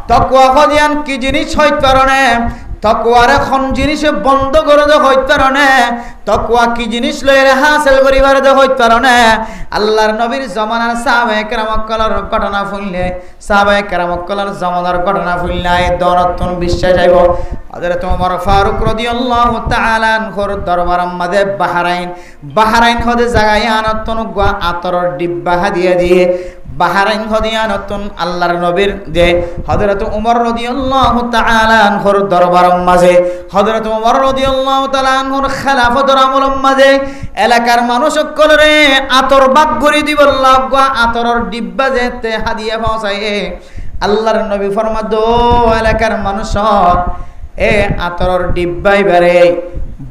তাকওয়া খদিয়ান কি জিনিস হইতে পারে তাকওয়ার এখন জিনিস বন্ধ করে দে হইতে পারে তাকওয়া কি জিনিস লইরে হাসিল করিবার দে হইতে পারে আল্লাহর নবীর জামানার সাহাবায়ে কেরাম কলার ঘটনা শুনলে সাহাবায়ে কেরাম কলার জামানার ঘটনা শুনলে এই দরতন বিশ্বাস আইব হযরত ওমর ফারুক রাদিয়াল্লাহু তাআলা আনহুর দরবার মধ্যে বাহরাইন হদে জায়গায় আনতন গা আতরের ডিব্বা হাদিয়া দিয়ে বাহরাইন হদিয়া নতুন আল্লাহর নবীর যে হযরত ওমর রাদিয়াল্লাহু তাআলা আনহুর দরবার মাঝে হযরত ওমর রাদিয়াল্লাহু তাআলা আনহুর খেলাফতের আমলের মাঝে এলাকার মানুষ সকলরে আতর বাগ করে দিবল্লাহ গা আতরের ডিব্বা যেতে হাদিয়া পৌঁছায় আল্লাহর নবী ফরমাদ এলাকার মানুষ এ আতরের ডিব্বাই বারে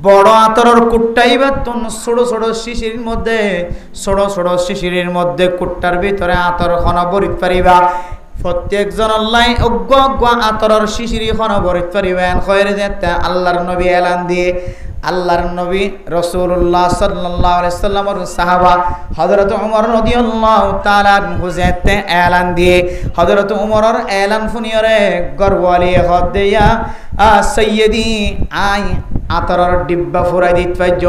বড় আতরের কুট্টাইবা তুন ছোট ছোট শিশির মধ্যে কুট্টার ভিতরে আতর খন ভরিত পারিবা প্রত্যেকজন আল্লাহ অজ্ঞ আতরের শিশিরি খন ভরিত পারিবেন কইরে যেতে আল্লাহর নবী এলান দিয়ে আল্লাহর নবী রাসূলুল্লাহ সাল্লাল্লাহু আলাইহি সাল্লামের সাহাবা হযরত ওমর রাদিয়াল্লাহু তাআলা আনহু যেতে এলান দিয়ে হযরত ওমরের এলান শুনিয়রে গর্বওয়ালি হদিয়া সাইয়্যিদি আই আতরের ডিব্বা ফুরাই দিত পাইজ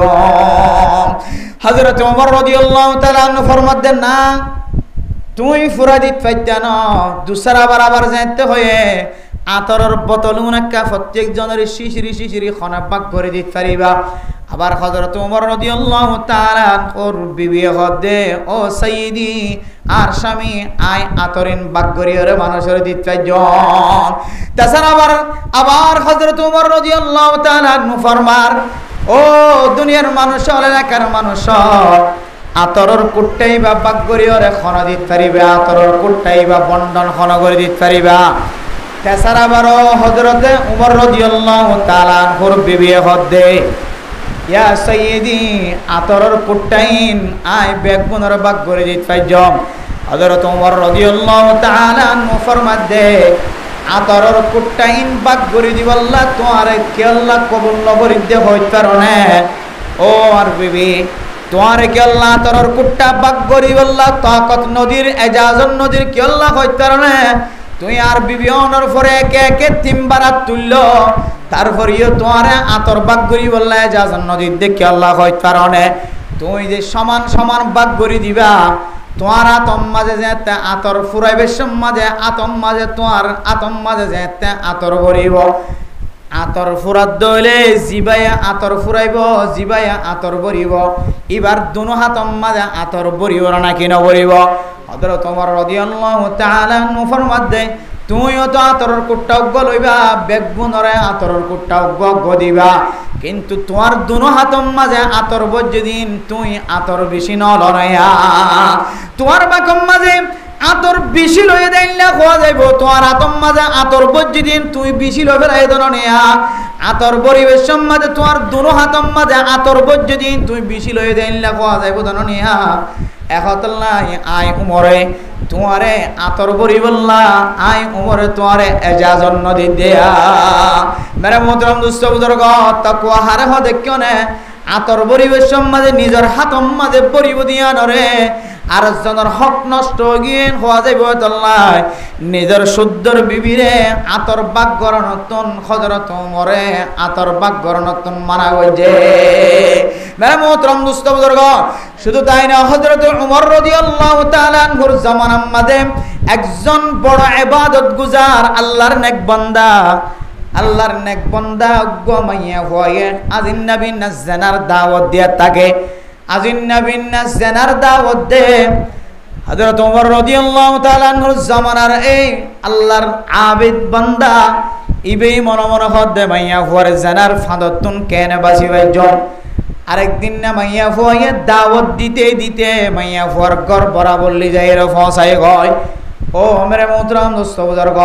হযরত ওমর রাদিয়াল্লাহু তাআলা আনহু ফরমাত দেন না তুই ফুরাই দিত পাইতা না দুসরা বরাবর যাইতে হয়ে আতরের বোতল উনাকা প্রত্যেক জনের শিশিরি খনা বাগ করে দিতে পারিবা আবার হযরত ওমর রাদিয়াল্লাহু তাআলা ওর বিবি হদে ও সাইয়্যিদি আর স্বামী আই আতরিন বাগ করিরে মানুষের দিতে পাইজ তাছাড়া আবার হযরত ওমর রাদিয়াল্লাহু তাআলা ফরমার ও দুনিয়ার মানুষ এলাকার মানুষ আতরের কুট্টাই বা বাগ করিরে খনা দিতে পারিবা আতরের কুট্টাই বা বন্ডন খনা করে দিতে পারিবা তাছাড়া আবার হযরতে ওমর রাদিয়াল্লাহু তাআলা আনহুর বিবি হদে ইয়া সাইয়্যিদি আতরের কুট্টাইন আই বেগুনের বাগ করে দিতে পাইজ হযরত ওমর রাদিয়াল্লাহু তাআলা আনহু ফরমাত দে আতরের কুট্টাইন বাগ করে দিবাল্লাহ তোরে কি আল্লাহ কবুল নবরি দে হইতে পারনে ও আর বিবি তোরে কি আল্লাহ আতরের কুট্টা বাগ করে দিবাল্লাহ তাকত নদীর এজাজত নদীর কি আল্লাহ হইতে পারনে তুই আর বিবি অনর পরে একে একে তিনবারাত তুলল তারপরেও তোরে আতর বাগ করি বললে এজাজত নদীর দেখি আল্লাহ হইতে পারনে তুই যে সমান সমান বাগ করে দিবা তোমার আতম মাঝে যেতে আতর ফুরাইবে মাঝে আতম মাঝে তোমার আতম মাঝে যেতে আতর ভরিব আতর ফুরাত দইলে জিবাইয়া আতর ফুরাইব জিবাইয়া আতর ভরিব এবার দুনো হাতম মাঝে আতর ভরিব নাকি নভরিব হযরত ওমর রাদিয়াল্লাহু তাআলা আনহু ফরমাত দেয় তুইও তো আতরের কুট্টা উগ্গ লইবা বেগুনরে আতরের কুট্টা উগ্গ দিবা কিন্তু তোমার দুনো হাতম মাঝে আতর বজ্জিদিন তুই আতর বেশি নলনায়া তোমার বাকম মাঝে আতর বেশি লয়ে দেইলা খাওয়া যাইব তোমার আতম মাঝে আতর বজ্জিদিন তুই বেশি লয়ে ফেলাই দননিয়া আতর পরিবেশ মাঝে তোমার দুনো হাতম মাঝে আতর বজ্জিদিন তুই বেশি লয়ে দেইলা খাওয়া যাইব দননিয়া একতল্লাই আই উমরে তোমারে আতর বরি বললা আই উমরে তোমারে এজাজত নদী দেয়া মেরে মোহতরম দোস্ত বুজুর্গ তাকওয়া হারে হ দেখিও না আতর পরিবেশ মাঝে নিজের হাতম মাঝে পরিব দিয়া নরে আর জনের হক নষ্ট গিয়ে হওয়া যাইব তল্লাই নিজের শুদ্ধর বিবিরে আতর বাগ গরনতন হযরত ওমরে আতর বাগ গরনতন মানা হইছে মেরে মোহতরম দোস্ত বুজুর্গ শুধু তাই না হযরত ওমর রাদিয়াল্লাহু তাআলা আনহুর জামানার মধ্যে একজন বড় ইবাদত গুজার আল্লাহর নেক বান্দা আল্লাহর নেক বান্দা গো মাইয়া হয়ে আজিন নবী না জানার দাওয়াত দিয়া থাকে আজিন নবী না জানার দাওয়াত দে হযরত ওমর রাদিয়াল্লাহু তাআলা আনহুর জামানার এই আল্লাহর আবিদ বান্দা ইবেই মনে মনে হদে মাইয়া হওয়ার জানার ফাঁদতুন কেনে বাসি ভাইজন আরেকদিন না মাইয়া হয়ে দাওয়াত দিতে দিতে মাইয়া হওয়ার ঘর বরাবর লি যায় রে ফসাই গয় ও মেরে মোহতরম দোস্ত বুজুর্গ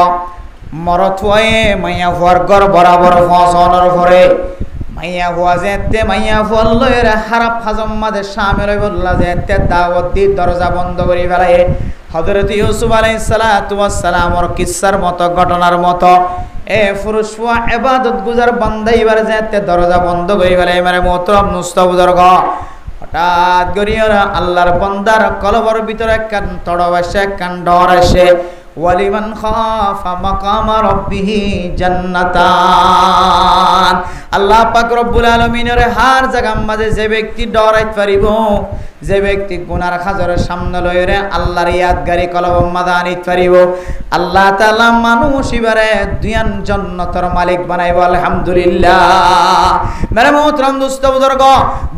মরত হয়ে মাইয়া হওয়ার ঘর বরাবর ফসানোর পরে মাইয়া হওয়া যেতে মাইয়া হওয়ার লয়ের হারাপ হাজম মাদের সামনে রই বললা যেতে দাওয়াত দি দরজা বন্ধ করে ফেলায় হযরত ইউসুফ আলাইহিস সালাতু ওয়াস সালামর কিচ্ছার মতো ঘটনার মতো এ পুরুষ ইবাদত গুজার বান্দা এবার যেতে দরজা বন্ধ করে ফেলায় মানে মোহতরম দোস্ত বুজুর্গ হঠাৎ করিয়া আল্লাহর বান্দার কলবর ভিতরে কান তড়বাসে কান ডর আসে ওয়ালিমান খাফা মাকামা রাব্বিহি জান্নাতান আল্লাহ পাক রব্বুল আলামিনের হার জায়গা মাঝে যে ব্যক্তি ডরাইতে পারিব যে ব্যক্তি গুনার খাজরের সামনে লইরে আল্লাহর ইয়াদগারি কলব মাদানিত পারিব আল্লাহ তাআলা মানুষ ইবারে দুয়ান জান্নাতের মালিক বানাইব আলহামদুলিল্লাহ মেরে মোহতরম দোস্ত বুজুর্গ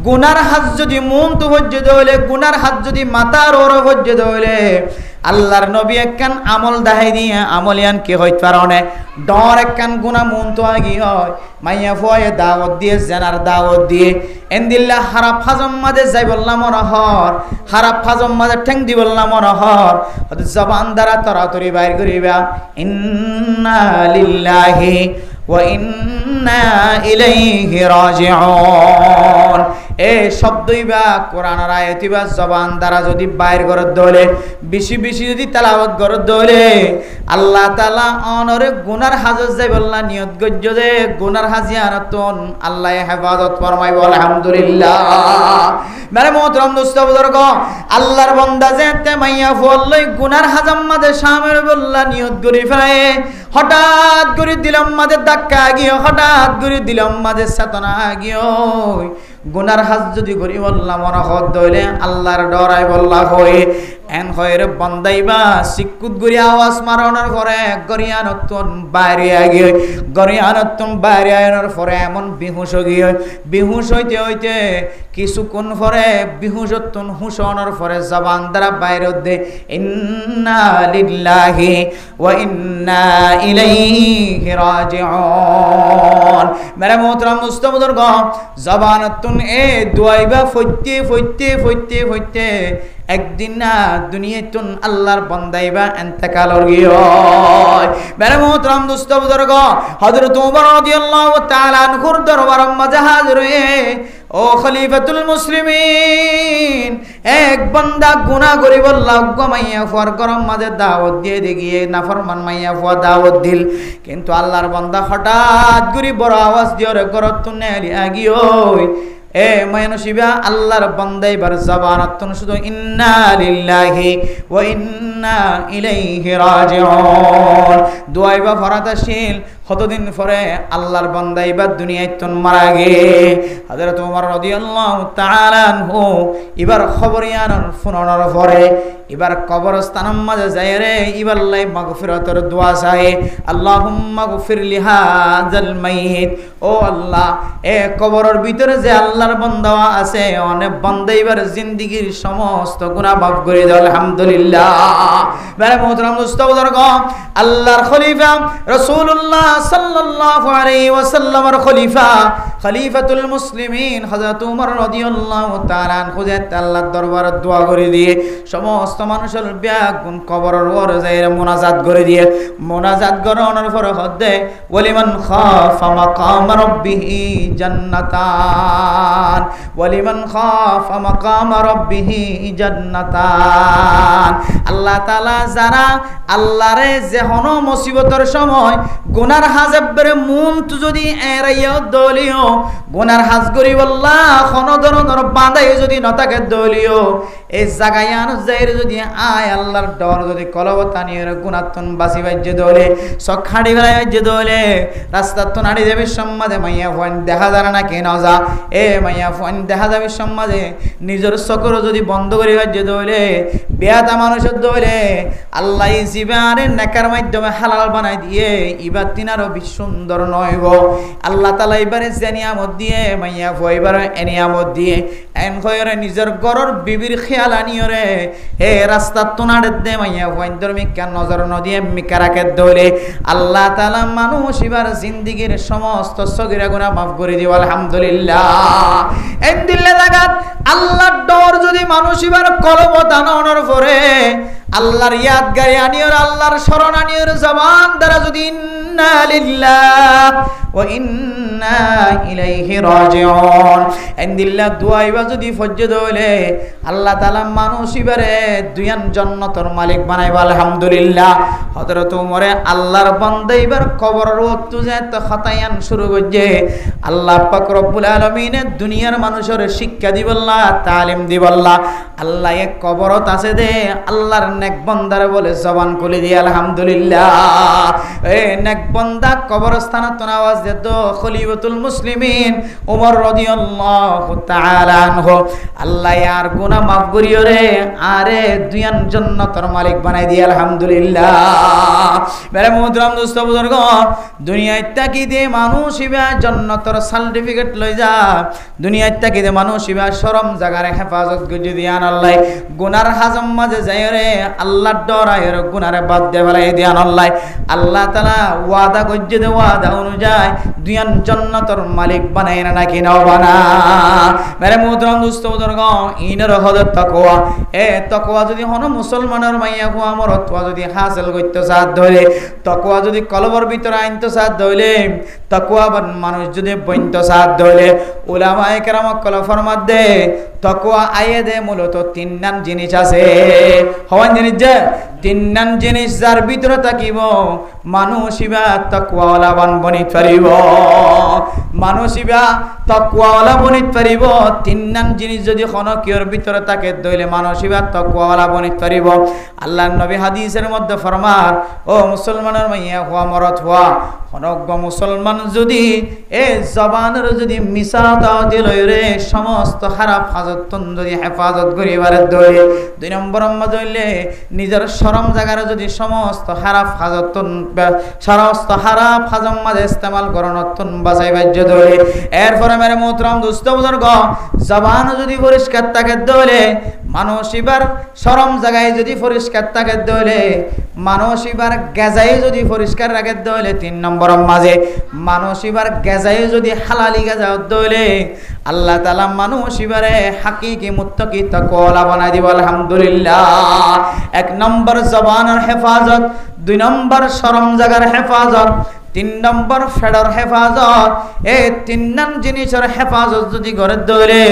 গুনার হাত যদি মন তো হজ্জে হইলে গুনার হাত যদি মাথার ওর হজ্জে হইলে আল্লাহর নবী একখান আমল দাহাই দিয়ে আমলিয়ান কি হইতে পারনে ডর একখান গুনা মন তো আগি হয় মাইয়া ফয়ে দাওয়াত দিয়ে জানার দাওয়াত দিয়ে এন্দিল্লা হারাপ হাজম মাঝে যাই বললাম মনোহর হারাপ হাজম মাঝে ঠেং দি বললাম মনোহর জবান দ্বারা তরাতরি বাইর করিবা ইন্না লিল্লাহি ওয়া ইন্না ইলাইহি রাজিউন এ শব্দইবা কোরআনের আয়াতিবা জবান দ্বারা যদি বাইর করে দলে বেশি বেশি যদি তেলাওয়াত করে দলে আল্লাহ তাআলা অনরে গুনার হাজত যাই বললা নিয়ত গজ্জ দে গুনার হাজিয়ারাতুন আল্লাহ হেফাজত ফরমাইব আলহামদুলিল্লাহ মেরে মোহতরম দোস্ত বুজুর্গ আল্লাহর বান্দা যেতে মাইয়া ফলই গুনার হাজাম মাঝে সামনে বললা নিয়ত করি ফেলে হঠাৎ করে দিলাম মাঝে ধাক্কা গিয়ে হঠাৎ করে দিলাম মাঝে চেতনা গিয়ে গুনার হাজ যদি করি বললাম মনে হদ দইলে আল্লাহর ডরাই বললা হয়ে এন হয়ে বন্দাইবা সিকুত গুরি আওয়াজ মারানোর পরে গরিয়ানতুন বাইরে গিয়ে গরিয়ানতুন বাইরে আনার পরে এমন বিহুশ গিয়ে বিহুশ হইতে হইতে কিছুক্ষণ পরে বিহুশতুন হুশনের পরে জবান দ্বারা বাইরে দে ইন্না লিল্লাহি ওয়া ইন্না ইলাইহি রাজিউন মেরে মোহতরম দোস্ত বুজুর্গ জবানতুন এ দুয়াইবা ফইতে ফইতে ফইতে ফইতে একদিন না দুনিয়াতুন আল্লাহর বান্দাইবা ইন্তেকাল হইয় মেরে মোহতরম দোস্ত বুজুর্গ হযরত ওমর রাদিয়াল্লাহু তাআলা আনহুর দরবারে মাঝে হাজির হয়ে ও খলিফাতুল মুসলিমিন এক বান্দা গুনাহ করি বললা মাইয়া ফুয়ার গরম মাঝে দাওয়াত দিয়ে দেগিয়ে নাফরমান মাইয়া ফুয়া দাওয়াত দিল কিন্তু আল্লাহর বান্দা হঠাৎ করে বড় আওয়াজ দিয়ে গরত তুনে আগিও এ মায়ানসিবা আল্লাহর বান্দাই বার জবানাতুন শুধু ইন্না লিল্লাহি ওয়া ইন্না ইলাইহি রাজিউন দুয়াইবা ফরাদাশীল কতদিন পরে আল্লাহর বান্দাই বা দুনিয়ায়তুন মারা গে হযরত ওমর রাদিয়াল্লাহু তাআলা আনহু এবার খবরিয়ানোর ফুননোর পরে এবার কবরস্থানের মাঝে যায় রে এবার লাই মাগফিরাতের দোয়া চাই আল্লাহুম্মা গফির লিহাযাল মাইয়িত ও আল্লাহ এ কবরের ভিতরে যে আল্লাহর বান্দা আছে অনেক বান্দা এবার জিন্দেগীর সমস্ত গুনাহ মাফ করে দাও আলহামদুলিল্লাহ মেরে মোহতরম দোস্ত বুজুর্গ আল্লাহর খলিফা রাসূলুল্লাহ সাল্লাল্লাহু আলাইহি ওয়াসাল্লামের খলিফা খলিফাতুল মুসলিমিন হযরত ওমর রাদিয়াল্লাহু তাআলা আনহু আল্লাহর দরবারে দোয়া করে দিয়ে সমস্ত মানুষের ব্যাগুন কবরের ওরে যায় মুনাজাত করে দিয়ে মুনাজাত করানোর পর হদে ওয়ালিমান খাফা মাকাম রাব্বিহি জান্নাতান ওয়ালিমান খাফা মাকাম রাব্বিহি জান্নাতান আল্লাহ তাআলা যারা আল্লাহরে যেহন মুসিবতের সময় গুনার হাজবের মন তো যদি এরাইয়া দলিও গুনার হাজ করি বল্লা কোন ধরনের বাঁধাই যদি নতাকে দলিও এই জাগায়ান যাইর যদি আয় আল্লাহর ডর যদি কলবতানির গুণাত্তন বাসি বাজ্য দলে সখাড়ি বেলায় বাজ্য দলে রাস্তার তো নাড়ি যাবে সম্মাদে মাইয়া ফোন দেখা যায় না কেন যা এ মাইয়া ফোন দেখা যাবে সম্মাদে নিজের চকর যদি বন্ধ করে বাজ্য দলে বেয়াতা মানুষের দলে আল্লাহ জীবানের নেকার মাধ্যমে হালাল বানাই দিয়ে ইবার তিনারও সুন্দর নয় গো আল্লাহ তাআলা এবারে জানিয়ামত দিয়ে মাইয়া ফইবার এনিয়ামত দিয়ে এন কয়রে নিজের গরর বিবির খেয়াল আনিয়রে হে রাস্তার তোনাড়ে দে মাইয়া ফইন ধর্মিক কেন নজর নদিয়ে মিকারাকে দলে আল্লাহ তাআলা মানুষ এবার জিন্দেগীর সমস্ত সগীরা গুনাহ মাফ করে দিও আলহামদুলিল্লাহ এন দিলে লাগাত আল্লাহর ডর যদি মানুষ এবার কলব দানানোর পরে আল্লাহর ইয়াদগারি আনিয়র আল্লাহর শরণ আনিয়র জবান দ্বারা যদি ইন্না লিল্লাহ ওয়া ইন্না ইলাইহি রাজিউন ইনদিল্লাহ দুআইবা যদি ফজ্জে দলে আল্লাহ তাআলা মানুষ ইবারে দুয়ান জান্নাতের মালিক বানাইবা আলহামদুলিল্লাহ হযরত ওমরে আল্লাহর বান্দা ইবার কবরের ওয়াক্ত যায় তো খতায়ান শুরু করছে আল্লাহ পাক রব্বুল আলামিন দুনিয়ার মানুষের শিক্ষা দিবল্লাহ তালিম দিবল্লাহ আল্লাহ এক কবরত আছে দে আল্লাহর নেক বান্দারে বলে জবান খুলে দি আলহামদুলিল্লাহ এ নেক বান্দা কবরস্থানত আওয়াজ দে তো খলিফাতুল মুসলিমিন ওমর রাদিয়াল্লাহু তাআলা আনহু আল্লাহ আর গুনাহ মাফ করিও রে আরে দুয়ান জান্নাতের মালিক বানাই দি আলহামদুলিল্লাহ মেরে মুহতারাম দোস্ত বুজুর্গ দুনিয়ায় তাকি দে মানুষ ইবা জান্নাতের সার্টিফিকেট লই যা দুনিয়ায় তাকি দে মানুষ ইবা শরম জায়গার হেফাজত করে দি আল্লাহ গুনার হাজম মাঝে যায় রে আল্লাহর ডর আয়ের গুনারে বাদ দে ফেলাই দি আল্লাহ আল্লাহ তাআলা ওয়াদা করছে দে ওয়াদা অনুযায়ী দুয়ান জান্নাতের মালিক বানাই না নাকি নাও বানা মেরে মুহতারাম দোস্ত বুজুর্গ ইনের হদত তাকওয়া এ তাকওয়া যদি হন মুসলমানের মাইয়া কো আমর তওয়া যদি হাসিল করতে সাথ ধরে তাকওয়া যদি কলবর ভিতর আইনতে সাথ ধরে তাকওয়া মানুষ যদি বইনতে সাথ ধরে উলামায়ে কেরাম কল ফরমাত দে তাকওয়া আয়ে দে মূলত তিন নাম জিনিস আছে হওয়ান জিনিস যে তিন নাম জিনিস যার ভিতরে থাকিব মানুষ ইবা তাকওয়াওয়ালা বনিত পারিব মানুষ ইবা তাকওয়াওয়ালা বনিত পারিব তিন নাম জিনিস যদি কোনো কিওর ভিতরে থাকে দইলে মানুষ ইবা তাকওয়াওয়ালা বনিত পারিব আল্লাহর নবী হাদিসের মধ্যে ফরমান ও মুসলমানের মাইয়া হওয়া মরত হওয়া অনজ্ঞ মুসলমান যদি এ জবানের যদি মিশা দাও দিল রে সমস্ত খারাপ হাজতন যদি হেফাজত করিবার দইলে দুই নম্বর মধ্যে নিজের শরম জায়গার যদি সমস্ত খারাপ হাজতন সমস্ত খারাপ হাজম মাঝে ইস্তেমাল করনতন বাঁচাই বাজ্য দইলে এরপরে মেরে মুহতারাম দোস্ত বুজুর্গ জবান যদি পরিষ্কার থাকে দইলে মানুষ এবার শরম জায়গায় যদি পরিষ্কার থাকে দইলে মানুষ এবার গেজাই যদি পরিষ্কার রাখে দইলে তিন নম্বর মাঝে মানুষ এবার গেজাই যদি হালালি গেজা দইলে আল্লাহ তাআলা মানুষ এবারে হাকিকি মুত্তাকি তাকওয়ালা বানাই দিব আলহামদুলিল্লাহ এক নম্বর জবানের হেফাজত দুই নম্বর শরম জায়গার হেফাজত তিন নম্বর ফেডার হেফাজত এই তিন নাম জিনিসের হেফাজত যদি করে ধরে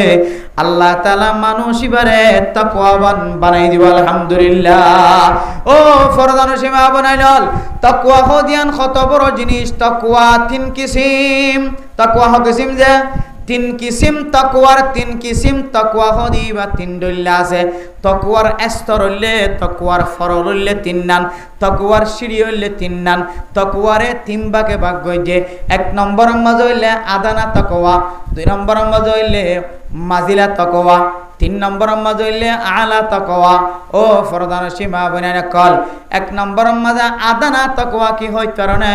আল্লাহ তাআলা মানুষ ইবারে তাকওয়াবান বানাই দিব আলহামদুলিল্লাহ ও ফরদান সীমা বানাইল তাকওয়া হদিয়ান কত বড় জিনিস তাকওয়া তিন কিসিম তাকওয়া কিসিম যে তিন কিসিম তাকওয়ার তিন কিসিম তাকওয়া হদি বা তিন দল্লা আছে তাকওয়ার স্তর হইলে তাকওয়ার ফরল হইলে তিন নাম তাকওয়ার সিঁড়ি হইলে তিন নাম তাকওয়ারে তিন ভাগে ভাগ হইছে এক নম্বর মাঝে হইলে আদানা তাকওয়া দুই নম্বর মাঝে হইলে মাজিলা তাকওয়া তিন নম্বর মাঝে হইলে আলা তাকওয়া ও ফরদান সীমা বনায় কল এক নম্বর মাঝে আদানা তাকওয়া কি হয় কারণে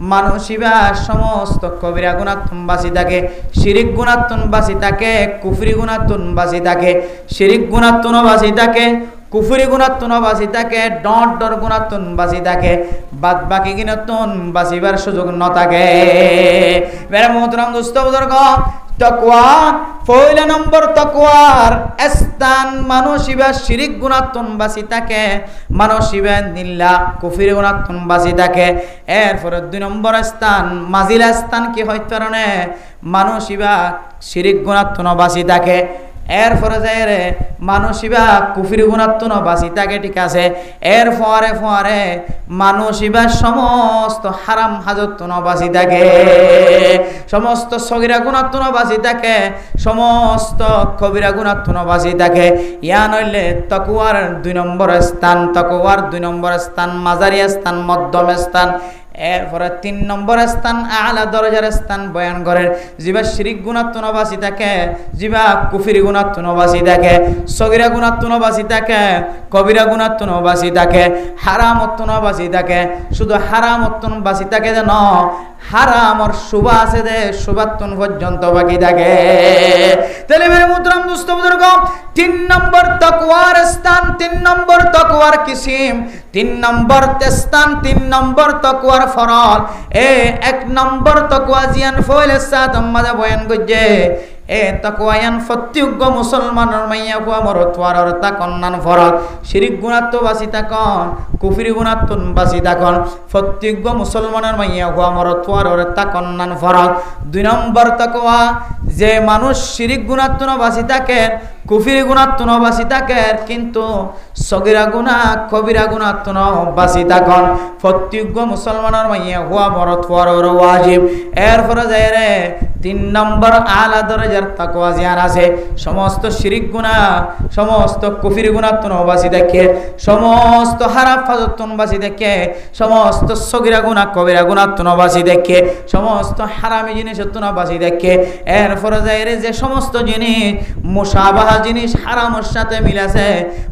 মানুষিবা সমস্ত কবিরা গুনাহতুন বাসি থাকে শিরিক গুনাহতুন বাসি থাকে কুফরি গুনাহতুন বাসি থাকে শিরিক গুনাহতুন বাসি থাকে কুফরি গুনাহতুন বাসি থাকে ডর ডর গুনাহতুন বাসি থাকে বাদ বাকি গুনাহতুন বাসিবার সুযোগ ন থাকে মেরে মুহতারাম দোস্ত বুজুর্গ তাকওয়া পয়লা নম্বর তাকওয়ার স্থান মানুষিবা শিরিক গুনাহতুন বাসি থাকে মানুষিবা নিল্লা কুফরি গুনাহতুন বাসি থাকে এরপরে দুই নম্বর স্থান মাজিলা স্থান কি হয় কারণে মানুষিবা শিরিক গুনাহতুন বাসি থাকে এরপরে যায় রে মানুষিবা কুফরি গুনাহতুন বাসি থাকে ঠিক আছে এরপরে পরে মানুষিবা সমস্ত হারাম হাজতুন বাসি থাকে সমস্ত সগীরা গুনাহ তুনো বাঁচি থাকে, সমস্ত কবিরা গুনাহ তুনো বাঁচি থাকে। ইয়া নইলে তাকওয়ার 2 নম্বর স্থান, তাকওয়ার 2 নম্বর স্থান মাঝারি স্থান, মধ্যম স্থান। এরপরে 3 নম্বর স্থান আলা দরজার স্থান বয়ান করেন। জিবা শিরিক গুনাহ তুনো বাঁচি থাকে, জিবা কুফরি গুনাহ তুনো বাঁচি থাকে, সগীরা গুনাহ তুনো বাঁচি থাকে, কবিরা গুনাহ তুনো বাঁচি থাকে, হারামত তুনো বাঁচি থাকে। শুধু হারামত তুনো বাঁচি থাকে যেন হারামর শুভা আছে দে শুভাতুন পর্যন্ত বাকি থাকে। তাহলে মেরে মুহতারাম দোস্ত বুজুর্গ, 3 নম্বর তাকওয়ার স্থান, 3 নম্বর তাকওয়ার কিসিম, 3 নম্বর স্থান, 3 নম্বর তাকওয়ার ফরল। 1 নম্বর তাকওয়া জিয়ান ফয়লে সাত আমাদে বয়ান গজে তাকওয়ায়ান প্রত্যেক মুসলমানের মাইয়া হুয়া মরতওয়ার তা কন্নান ফরজ। শিরিক গুনাহ তো বাঁচি থাকুন, কুফরি গুনাহ তো বাঁচি থাকুন, প্রত্যেক মুসলমানের মাইয়া হুয়া মরতওয়ার তা কন্নান ফরজ। 2 নম্বর তাকওয়া, যে মানুষ শিরিক গুনাহ তো বাঁচি থাকে, কুফরি গুনাহ তো বাঁচি থাকে, কিন্তু সগীরা গুনাহ কবিরা গুনাহ তো বাঁচি থাকুন, প্রত্যেক মুসলমানের মাইয়া হুয়া মরতওয়ার ওয়াজিব। এরপরে যায় রে 3 নম্বর আলা দরজার তাকওয়া জিয়ার আছে, সমস্ত শিরিক গুনাহ, সমস্ত কুফরি গুনাহ তো বাঁচি থাকে, সমস্ত হারাম ফাজত তো বাঁচি থাকে, সমস্ত সগীরা গুনাহ কবিরা গুনাহ তো বাঁচি থাকে, সমস্ত হারামি জিনিস তো বাঁচি থাকে। এরপরে যায় রে যে সমস্ত জিনিস মুশাবাহা জিনিস হারামের সাথে মিলাছে,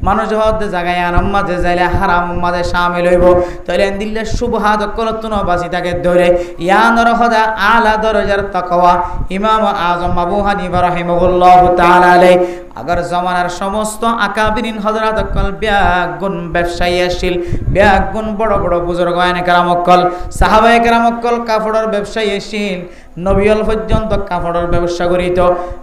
মানুষ হতে জায়গায় আরাম মাঝে যাইলে হারাম মাঝে শামিল হইব, তাহলে দিল্লে শুবহাত কলত ন বাঁচি থাকে ধরে। ইয়ানর খদা আলা দরজার তাকওয়া ইমাম আজম আবু হানিফা রাহিমাহুল্লাহু তাআলা আলাইহি আগার জমানার সমস্ত আকাবিরিন হযরত কল ব্যাগুন ব্যবসায়ী আসিল, ব্যাগুন বড় বড় বুজুর্গ আইনে কেরাম কল সাহাবায়ে কেরাম কল কাপড়ের ব্যবসায়ী আসিল, নবিয়ল পর্যন্ত কাপড়ের ব্যবসা করিত।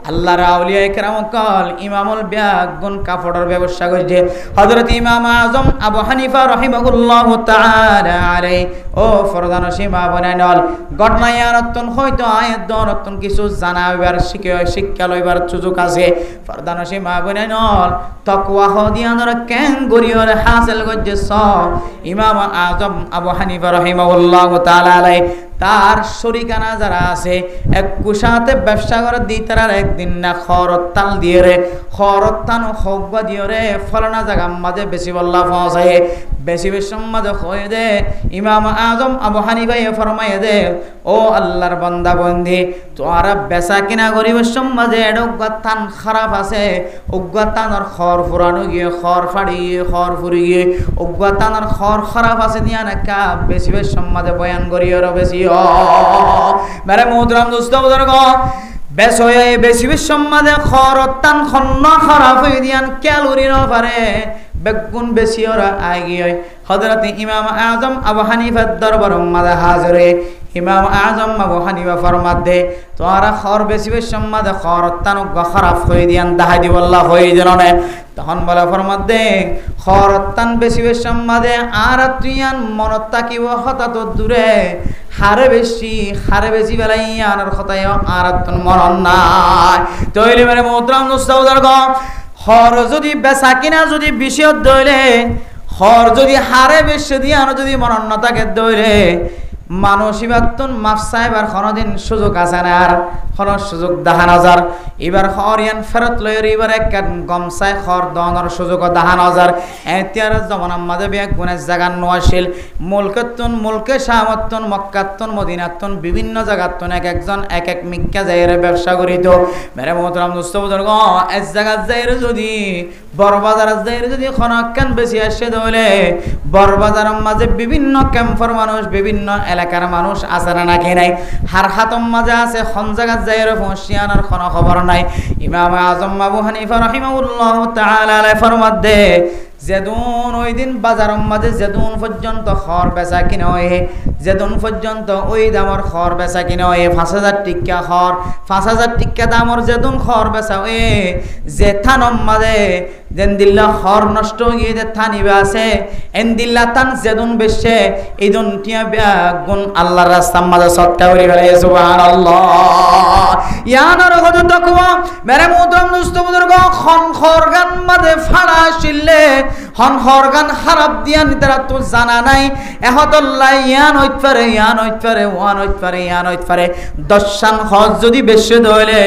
আল্লাহর আউলিয়া কেরাম কল ইমামুল ব্যাগুন কাপড়ের ব্যবসা করছে। হযরত ইমাম আজম আবু হানিফা রাহিমাহুল্লাহু তাআলা আলাইহি ও ফরদান সীমা বনাইনল ঘটনায়ারতন হয়তো আয়াতন কিছু জানাবার শিক্ষা লইবার সুযোগ আছে। ফরদান সীমা বনাইনল তাকওয়া হদিয়ানর কেন গরিয়র হাসিল করছে ইমাম আজম আবু হানিফা রাহিমাহুল্লাহু তাআলা আলাইহি। তার শরিকানা যারা আছে এক কুশাতে ব্যবসা করে দিই, তারা একদিন না খরত তাল দিয়ে রে খরত তান হব্বা দিয়ে রে ফলনা জায়গা মাঝে বেশি বল্লা পৌঁছায়, বেশি বেশি মাঝে হয়ে দে ইমাম আজম আবু হানিফা ফরমায়ে দে ও আল্লাহর বান্দা বন্দি, তোরা বেচা কিনা গরিবের সমাজে উগ্গাতান খারাপ আছে, উগ্গাতানোর খর ফুরানো গিয়ে খর ফাড়ি গিয়ে খর ফুরি গিয়ে উগ্গাতানোর খর খারাপ আছে দিয়া নাকা বেশি বেশি সমাজে বয়ান করিও বেশি মেরে মুহতারাম দোস্ত বুজুর্গ, বেশ হয়ে বেশি বেশি সমাজে খরতান খন্ন খারাপ হয়ে দিয়ান ক্যালোরি ন পারে বেগুন বেশি ওরা আগে হযরত ইমাম আজম আবু হানিফার দরবার মাঝে হাজিরে ইমাম আজম আবু হানিফা ফরমাত দে তোরা খর বেশি বেশি সমাজে খরতান খারাপ হয়ে দিয়ান দাহাই দিবল্লাহ হয়ে জননে। তখন বলা ফরমাত দে খরতান বেশি বেশি সমাজে আর তুইয়ান মনত তাকিব হতা তো দূরে হারে বেশি বেলাই আনার কথায় আর মরণ নাই। তৈরি মানে মুহতারাম দোস্ত হর যদি বেচা কিনা যদি বিষয় দইলে হর যদি হারে বেশি দিয়ে আর যদি মরণ না থাকে দইলে মানুষ ইবাতন মাফ সাহেবার কোনদিন সুযোগ আছে না, আর কোন সুযোগ দাহান হাজার এবার হরিয়ান ফেরত লয়ের এবার এক গমসায় খর দনের সুযোগ দাহান হাজার এতিয়ার জমানার মাঝে এক গুণের জায়গা নোয়াশিল মুলকতন মুলকে শাহামতন মক্কাতন মদিনাতন বিভিন্ন জায়গাতন এক একজন এক এক মিক্কা যাইরে ব্যবসা করিত। মেরে মোহতারাম দোস্ত বুজুর্গ, এক জায়গার যাইরে যদি বড়বাজার যাইরে যদি খনকান বেশি আসে দলে বড়বাজারের মাঝে বিভিন্ন ক্যাম্পর মানুষ বিভিন্ন এলাকার মানুষ আছে না নাকি নাই, হার হাতম মাঝে আছে খন জায়গার যাইরে পৌঁছিয়ানোর কোনো খবর নাই। ইমাম আজম আবু হানিফা রাহিমাহুল্লাহু তাআলা আলাইহি ফরমাত দে যেদিন ওই দিন বাজারের মাঝে যেদিন পর্যন্ত খর বেচা কিনা হয় যেদিন পর্যন্ত ওই দামর খর বেচা কিনা হয় ৫,০০০ টিকা খর ৫,০০০ টিকা দামর যেদিন খর বেচা হয় যে থানম মাঝে যেন দিল্লা খর নষ্ট হয়ে যে থানিবে আছে এন দিল্লা থান যেদিন বেশে এই দিন টিয়া বেগুন আল্লাহর রাস্তার মাঝে সৎকা করে ফেলে সুবহানাল্লাহ। ইয়ানার কত তাকওয়া মেরে মুহতারাম দোস্ত বুজুর্গ খন খর গান মাঝে ফাড়া শিললে হন হরগান খারাপ দিয়া নিতারা তো জানা নাই এহদল্লাহ ইয়ান হইত পারে ইয়ান হইত পারে ওয়ান হইত পারে ইয়ান হইত পারে দশান খরচ যদি বেশি ধইলে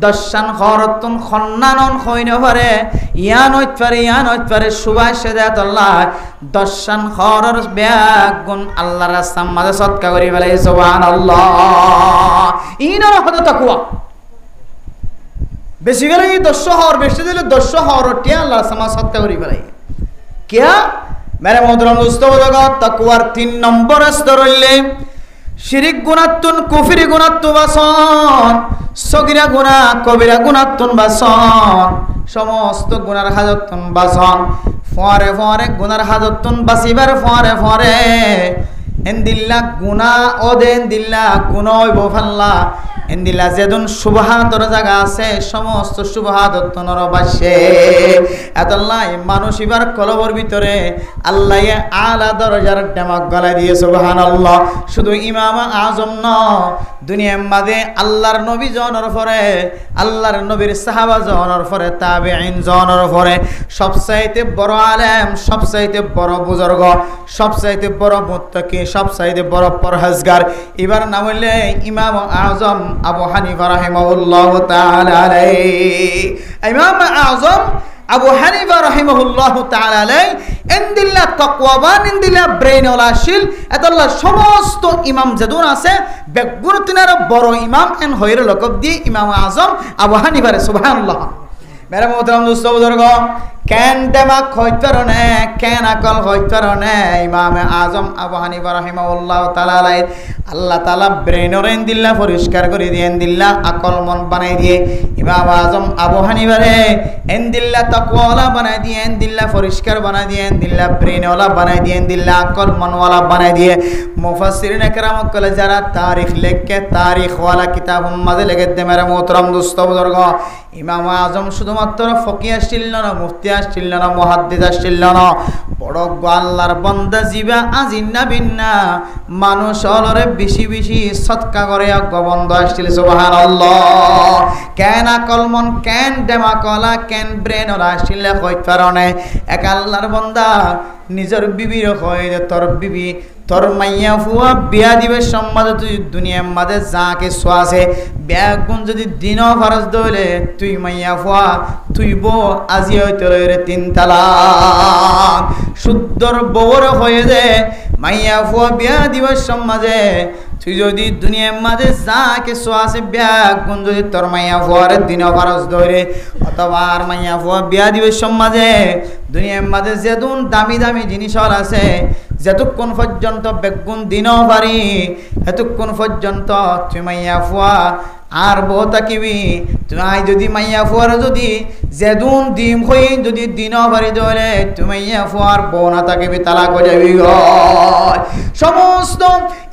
দশান খরতন খন্নানন হইন পারে ইয়ান হইত পারে সুবাসে দেতল্লাহ দশান খরর ব্যাগ গুণ আল্লাহর রাস্তার মাঝে সৎকা করি ফেলে সুবহানাল্লাহ ইনার হতে তাকওয়া বেশি গেলে এই 10 হওয়ার বেশি দিলে 10 হওয়ার টিয়া আল্লাহর রাস্তার সৎকা করি ফেলে क्या मेरे मोहतरम दोस्तों तकवार 3 नंबर स्तর হইলে শিরক গুনাতুন কুফরি গুনাতু বাসন সগীরা গুনাহ কবিরা গুনাতুন বাসন সমস্ত গুনার হাজতুন বাসন ফরে ফরে গুনার হাজতুন বাসিবার ফরে ফরে এন্দিল্লা গুনাহ ওদেন দিল্লা গুনাহ হইব ফাল্লা এন্দিল্লা যেদুন সুবহাতর জায়গা আছে সমস্ত সুবহাতত নরবাসে আল্লাহ মানুষ ইবার কলবর ভিতরে আল্লাহ আলা দরজার ডেমাক গলায় দিয়ে সুবহানাল্লাহ শুধু ইমাম আজম ন দুনিয়ার মাঝে আল্লাহর নবী জনের পরে আল্লাহর নবীর সাহাবা জনের পরে তাবেঈন জনের পরে সবচাইতে বড় আলেম সবচাইতে বড় বুজুর্গ সবচাইতে বড় মুত্তাকি সবচাইতে বড় পরহেজগার এবার নাম হইলে ইমাম আজম আবু হানিফা রাহিমাহুল্লাহ তাআলা আলাইহি ইমাম আজম আবু হানিফা রাহিমাহুল্লাহ তাআলা আলাইহি ইনদিল্লাহ তাকওয়াবান ইনদিল্লাহ ব্রেইনওয়ালা শিল এতল্লাহ সমস্ত ইমাম যেদুন আছে বেগুনতিনার বড় ইমাম এন হইর লকব দিয়ে ইমাম আজম আবু হানিফা সুবহানাল্লাহ मेरे मोहतरम दोस्तों बुजुर्गों कैन दिमाग खोजतरने कैन अकल खोजतरने इमाम आजम अबू हनीफा रहमतुल्लाह ताला अलैहि अल्लाह ताला ब्रेनर दिल्ला परिष्कार कर दिए दिल्ला अकल मन बनाई दिए इमाम आजम अबू हनीफा रे दिल्ला तकवा वाला बनाई दिए दिल्ला परिष्कार बना दिए दिल्ला ब्रेन वाला बनाई दिए दिल्ला अकल मन वाला बनाई दिए मुफस्सिरीन किराम कल जरा तारीख लिख के तारीख वाला किताब मजे लगे दे मेरे मोहतरम दोस्तों बुजुर्गों इमाम आजम শুধুমাত্র ফকিহ আসছিল না মুফতি আসছিল না মুহাদ্দিস আসছিল না বড় আল্লাহর বান্দা জিবা আজিন্না বিন্না মানুষ অলরে বেশি বেশি সদকা করে গোবন্দ আসছিল সুবহানাল্লাহ কেন আকলমন কেন দেমাকলা কেন ব্রেন ওরা আসছিল কইত পারনে এক আল্লাহর বান্দা নিজের বিবির কয় যে তোর বিবি তোর মাইয়া ফুয়া বিয়া দিবে সম্মাদে তুই দুনিয়ার মাঝে যাকে সোয়াছে বিয়া গুণ যদি দিন ফরজ দইলে তুই মাইয়া ফুয়া তুই বউ আজি হইতে রে 3 তালাক শুদ্ধর বউর হয়ে দে মাইয়া ফুয়া বিয়া দিবে সমাজে তুই যদি দুনিয়ার মাঝে যাকে সোয়াছে বিয়া গুণ যদি তোর মাইয়া ফুয়ার দিন ফরজ দইলে অথবা আর মাইয়া ফুয়া বিয়া দিবে সমাজে দুনিয়ার মাঝে যেদুন দামি দামি জিনিস আছে যতক্ষণ পর্যন্ত বেগুন দিনও পারি এতক্ষণ পর্যন্ত তুই মাইয়া ফুয়া আর বউ তাকিবি তুই যদি মাইয়া ফুয়ার যদি যেদুন ডিম হই যদি দিনও পারি ধরে তুই মাইয়া ফুয়ার বউ না তাকিবি তালাক হয়ে যাবি গ সমস্ত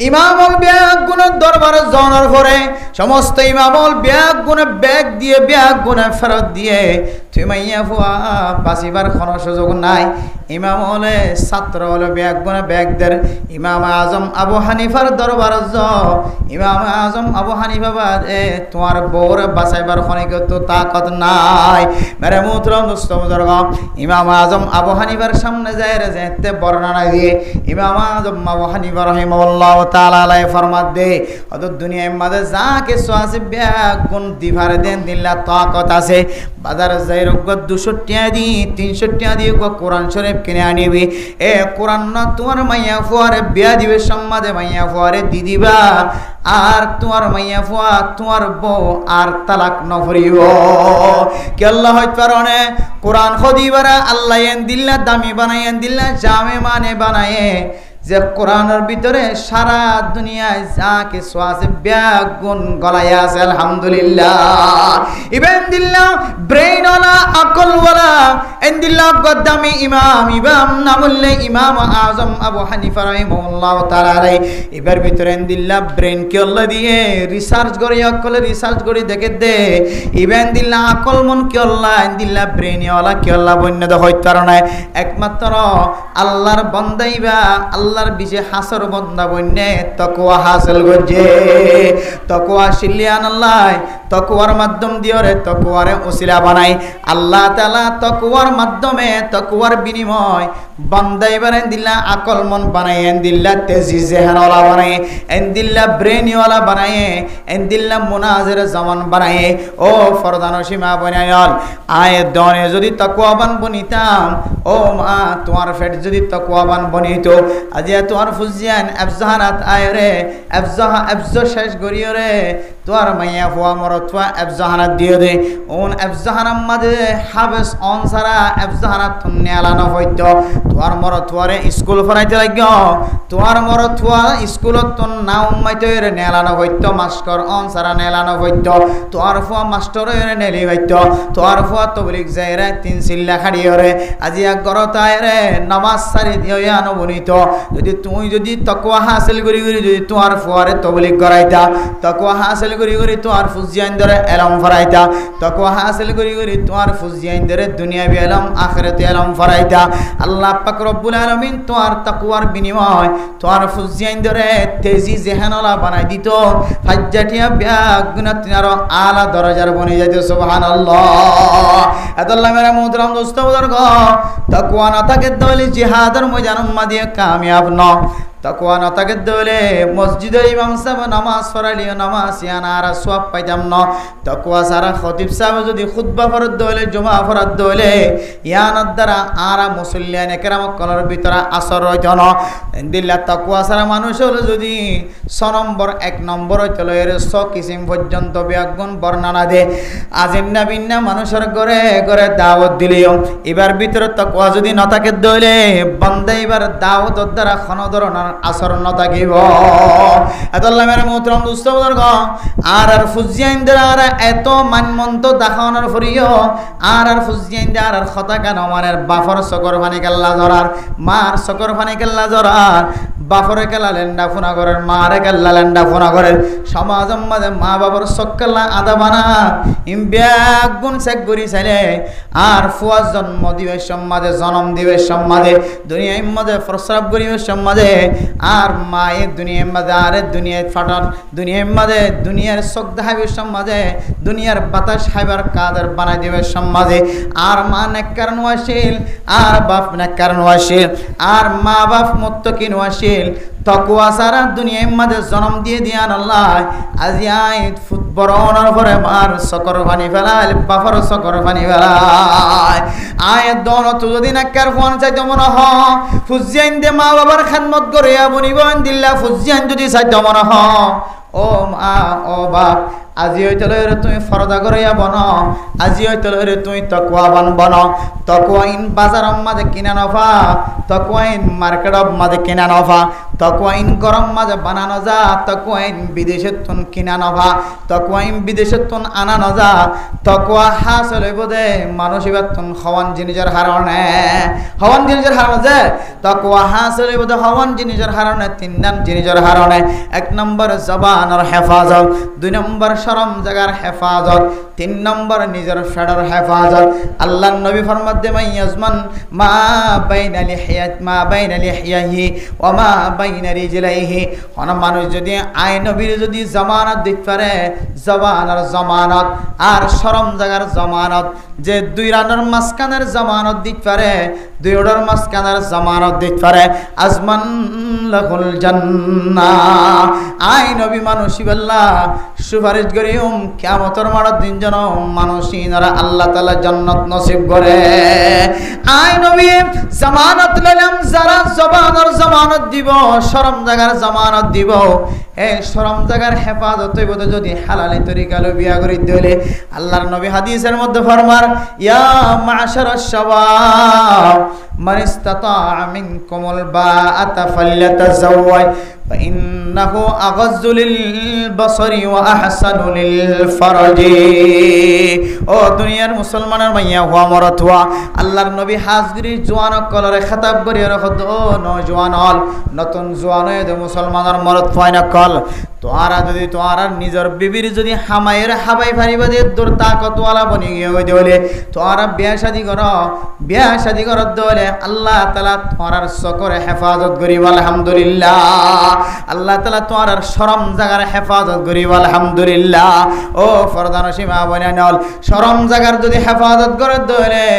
ইমামল ব্যাগ গুণের দরবারে জনের পরে সমস্ত ইমামল ব্যাগ গুণে ব্যাগ দিয়ে ব্যাগ গুণে ফেরত দিয়ে তুই মাইয়া ফুয়া বাঁচিবার কোনো সুযোগ নাই ইমাম হলে ছাত্র হলে ব্যাগ গুণে ব্যাগদের ইমাম আজম আবু হানিফার দরবারে যাও ইমাম আজম আবু হানিফা বাদে তোমার বউর বাঁচাইবার খনিকে তো তাকত নাই মেরে মুহতরম দোস্ত বুজুর্গ ইমাম আজম আবু হানিফার সামনে যায় রে যেতে বর্ণনা দিয়ে ইমাম আজম আবু হানিফা রাহিমাহুল্লাহ তাআলা আলাইহি ফরমাত দে অত দুনিয়ার মাঝে যা কিছু আছে ব্যাগ গুণ দিভারে দেন দিল্লা তাকত আছে বাজারে যাই রোগ 200 টাকা দি 300 টাকা দিয়ে কোরআন শরীফ কিনে আনিবি এ কোরআন না তোমার মাইয়া ফুয়ারে বিয়া দিবে সম্মাদে মাইয়া ফুয়ারে দি দিবা আর তোমার মাইয়া ফুয়া তোমার বউ আর তালাক ন করিব কি আল্লাহ হইতে পারনে কোরআন খদিবারা আল্লাহ এন দিল্লা দামি বানায়েন দিল্লা জামে মানে বানায়ে যে কোরআনের ভিতরে সারা দুনিয়ায় যা কিছু আছে ব্যাগ গুণ গলায় আছে আলহামদুলিল্লাহ ইবেন দিল্লাহ ব্রেইনওয়ালা আকলওয়ালা এন্দিল্লাহ গদ্দামি ইমাম নামুল্লে ইমাম আজম আবু হানিফা রাহিমাহুল্লাহ তাআলা আলাইহি এবার ভিতরে এন্দিল্লাহ ব্রেন কে আল্লাহ দিয়ে রিসার্চ করে আকলে রিসার্চ করে দেখে দে ইবেন দিল্লাহ আকল মন কে আল্লাহ এন্দিল্লাহ ব্রেইনওয়ালা কে আল্লাহ বন্য হইতে পারে না একমাত্র আল্লাহর বান্দাইবা আল্লাহ আল্লাহর বিজে হাসর বন্দা বন্যে তাকওয়া হাসিল করছে তাকওয়া শিলিয়ান আল্লাহ তাকওয়ার মাধ্যম দিয়ে রে তাকওয়ারে ওসিলা বানাই আল্লাহ তাআলা তাকওয়ার মাধ্যমে তাকওয়ার বিনিময় বান্দা এবারে দিল্লা আকল মন বানাই এন দিল্লা তেজি জেহান ওয়ালা বানাই এন দিল্লা ব্রেন ওয়ালা বানাই এন দিল্লা মুনাজির জামান বানাই ও ফরদান সীমা বানাইল আয় দনে যদি তাকওয়াবান বনিতাম ও মা তোমার ফেট যদি তাকওয়াবান বনিতো আজ তোমার ফুজিয়ান আফজাহানাত আয় রে আফজা শেষ গরিও রে তোর মাইয়া ফুয়া মরতওয়া আফজাহানাত দিয়ে দে ওন আফজাহানাম মাঝে হাবেস অন সারা আফজাহানাত তুন্নে আলানো হইতো তোর মরতওয়ারে স্কুল ফরাইতে লাগো তোর মরতওয়া স্কুলত তোর নাম মাইতে রে নেলানো হইতো মাস্টার অন সারা নেলানো হইতো তোর ফুয়া মাস্টার রে নেলি হইতো তোর ফুয়া তবলিগ যায়রে তিন সিল্লা খাড়িও রে আজি এক গরতায় রে নামাজ সারি দিও আনো বনিতো যদি তাকওয়া হাসিল করি যদি তোর ফুয়ারে তবলিগ করাইতা তাকওয়া হাসিল করি তোর ফুজিয়ান ধরে এলম ফরাইতা তাকওয়া হাসিল করি তোর ফুজিয়ান ধরে দুনিয়াবি এলম আখিরাতে এলম ফরাইতা আল্লাহ পাক রব্বুল আলামিন তোর তাকওয়ার বিনিময় তোর ফুজিয়ান ধরে তেজি জেহানলা বানাই দিত হাজ্জাটিয়া বিয়াগুনাতিনার আলা দরজার বনি যাইতো সুবহানাল্লাহ আল্লাহ মেরা মুহতারাম দোস্ত বুজুর্গ তাকওয়া না থাকে দলি জিহাদের ময়দান মাদিয়ে কামিয়াব ন তাকওয়া না থাকে দলে মসজিদে ইমাম সাহেব নামাজ পড়ালিও নামাজ ইয়ানা আর সওয়াব পাইতাম না তাকওয়া সারা খতিব সাহেব যদি খুতবা পড়ত দলে জুমা পড়ত দলে ইয়ানার দ্বারা আর মুসল্লিয়ান একরাম কলর ভিতরে আসর হইতো না দিল্লা তাকওয়া সারা মানুষ হলো যদি 6 নম্বর 1 নম্বর হইতো এর 100 কিসিম পর্যন্ত বিয়াগুন বর্ণনা দে আজিন্না বিন্না মানুষের ঘরে ঘরে দাওয়াত দিলিও এবার ভিতরে তাকওয়া যদি না থাকে দলে বান্দা এবার দাওয়াতের দ্বারা কোন ধরনের আসর ন থাকিব আল্লাহ মেরা মুহতারাম দোস্ত বুজুর্গ আর ফুজিয়াইনদের আর এত মানমন্ত দেখানোর ফরিও আর ফুজিয়াইনদের আর কথা কেন মানের বাফর সকর পানি কেল্লা জরার মার সকর পানি কেল্লা জরার বাফরে কেলা লেন্ডা ফোনা করেন মারে কেল্লা লেন্ডা ফোনা করেন সমাজের মাঝে মা বাবার সকল্লা আদা বানা ইমব্যাগুন চেক করি চাইলে আর ফুয়া জন্ম দিবের সম্মাদে জন্ম দিবের সম্মাদে দুনিয়ার মাঝে প্রস্রাব করিবের সম্মাদে আর মায়ের দুনিয়ার মাঝে আরে দুনিয়ার ফাটান দুনিয়ার মাঝে দুনিয়ার চোখ দেখাবের সম্মাদে দুনিয়ার বাতাস খাইবার কাদের বানাই দিবের সম্মাদে আর মা নেককার নোয়াশীল আর বাপ নেককার নোয়াশীল আর মা বাপ মুত্তাকিন নোয়াশীল তাকওয়া সারা দুনিয়ার মাঝে জন্ম দিয়ে দিয়ান আল্লাহ আজি আইত ফুটবরনের পরে মার সকর পানি ফেলায় বাফর সকর পানি ফেলায় আয়াত দন তো যদি নেককার ফোন চাইতে মনে হ ফুজিয়াইন দে মা বাবার খেদমত করে বনিবন দিল্লা ফুজিয়ান যদি চাইতে মনে হ ও মা ও বাপ আজি হইতে লইরে তুমি ফরদা করিয়া বন আজি হইতে লইরে তুমি তাকওয়াবান বন তাকওয়াইন বাজারম মাঝে কিনা নফা তাকওয়াইন মার্কেটম মাঝে কিনা নফা তাকওয়াইন গরম মাঝে বানানো যা তাকওয়াইন বিদেশের তুন কিনা নফা তাকওয়াইন বিদেশের তুন আনা ন যা তাকওয়া হাসিল হইব দে মানুষ এবার তুন হওয়ান জিনিসের হারণে হওয়ান জিনিসের হারণে যে তাকওয়া হাসিল হইব দে হওয়ান জিনিসের হারণে 3 নাম জিনিসের হারণে 1 নম্বর জবানের হেফাজত 2 নম্বর শরম জায়গার হেফাজত 3 নম্বর নিজের ফেডার হেফাজত আল্লাহর নবী ফরমাতে মাইয়াজমান মা বাইনা লিহিয়াহি ওয়া মা বাইনা রিজলাইহি কোন মানুষ যদি আয় নবীর যদি জামানত দিতে পারে জবানের জামানত আর শরম জায়গার জামানত যে 2 রানের মাসকানের জামানত দিতে পারে 2 ওড়ার মাসকানের জামানত দিতে পারে আজমান লাহুল জান্নাহ আয় নবী মানুষই বল্লাহ সুপারিশ করিম কিয়ামতের মাঠের দিন যেন মানুষিনরা আল্লাহ তাআলা জান্নাত নসিব করে আয় নবী জামানত লইলাম যারা জবানের জামানত দিব শরম জায়গার জামানত দিব এই শরম জায়গার হেফাজত হইব যদি হালালি তরিকা লই বিয়া করি দিলে আল্লাহর নবী হাদিসের মধ্যে ফরমার ইয়া মাশারাশ শাবাব মান ইসতাতা মিনকুমুল বাআতা ফালইতাযাওয়াজ ফাইন্নাহু আগাযযু লিল বাসারি ওয়া আহসানু লিল ফারজি ও দুনিয়ার মুসলমানের মাইয়া হওয়া মরত হওয়া আল্লাহর নবী হাজগিরি জওয়ান কলরে খেতাব করিয়া রাখত ও নওজওয়ান হল নতুন জওয়ান হয়ে মুসলমানের মরত হয় না কল তোরা যদি তোর নিজের বিবির যদি হামায়ের হাবাই ফারিবা দিয়ে দূর তাকতওয়ালা বনি গিয়ে হইতে হলে তোরা বিয়া শাদি করত দলে আল্লাহ তাআলা তোরার সকরে হেফাজত করিব আলহামদুলিল্লাহ। আল্লাহ তাআলা তোরার শরম জায়গার হেফাজত করিব আলহামদুলিল্লাহ। ও ফরদান সীমা বনানল শরম জায়গার যদি হেফাজত করে দলে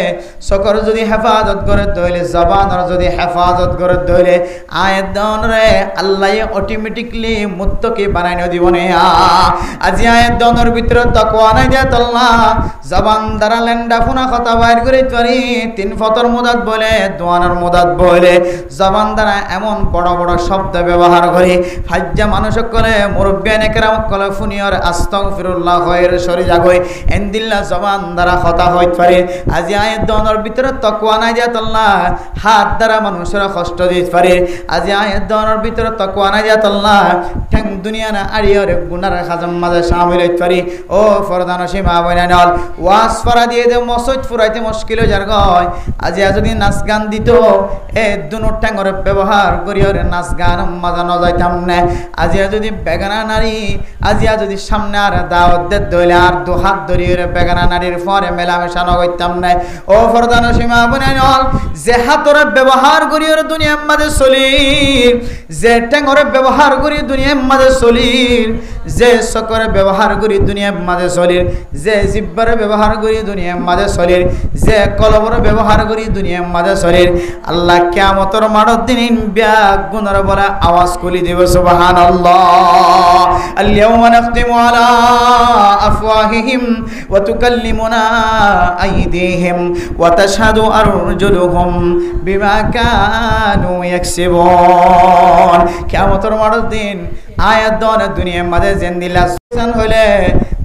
সকর যদি হেফাজত করে দলে জবানের যদি হেফাজত করে দলে আয়াত দান রে আল্লাহ অটোমেটিকলি মুত্তাকি বানাই দিব নে। আজি আয়াত দানের ভিতরে তাকওয়া নাই দে আল্লাহ জবান দ্বারা লেন্ডা ফোনা কথা বাইর করে পারি তিন ফতর মুদাত বলে দোয়ানার মুদাত বলে জবান দ্বারা এমন বড় বড় শব্দ ব্যবহার করে ফাজ্জা মানুষ করে মুরব্বিয়ানে কেরাম কলে ফুনিয়র আস্তাগফিরুল্লাহ খয়ের সরি যাগই এন্দিল্লা জবান দ্বারা কথা হইত পারে। আজি আয়াত দানের ভিতরে তাকওয়া নাই দে আল্লাহ হাত দ্বারা মানুষের কষ্ট দিতে পারে। আজি আয়াত দানের ভিতরে তাকওয়া নাই দে আল্লাহ ঠ্যাং দুনিয়া না আড়িয়র গুনার খাজাম মাঝে শামিল হইতে পারি। ও ফরদান সীমা বনানল ওয়াজ ফরা দিয়ে দে মসজিদ ফুরাইতে মুশকিল হয়ে যার গয়। আজি যদি নাচ গান দিত এ দুনো ঠ্যাঙর ব্যবহার করিয়র নাচ গান মজা ন যাইতাম না। আজি যদি বেগানা নারী আজি যদি সামনে আর দাওয়াত দে দইলে আর দু হাত ধরিয়ে বেগানা নারীর পরে মেলামেশা ন করতাম না। ও ফরদান সীমা বনানল যে হাতরে ব্যবহার করিয়র দুনিয়ার মাঝে চলি যে ঠ্যাঙরে ব্যবহার করি দুনিয়ার মাঝে চলি যে সকরে ব্যবহার করি দুনিয়ার মাঝে চলির যে জিব্বারে ব্যবহার করি দুনিয়ার মাঝে চলির যে কলবরে ব্যবহার করি দুনিয়ার মাঝে চলির আল্লাহ কিয়ামতের মাঠের দিন ব্যাগ গুনার বলে আওয়াজ খুলি দিব সুবহানাল্লাহ। আল-ইয়াওমা নাখতিমু আলা আফওয়াহিহিম ওয়া তুকাল্লিমুনা আইদিহিম ওয়া তাশহাদু আরজুলুহুম বিমা কানু ইয়াকসিবুন। কিয়ামতের মাঠের দিন আয়াত দন দুনিয়ার মাঝে জেন্দিলা হইলে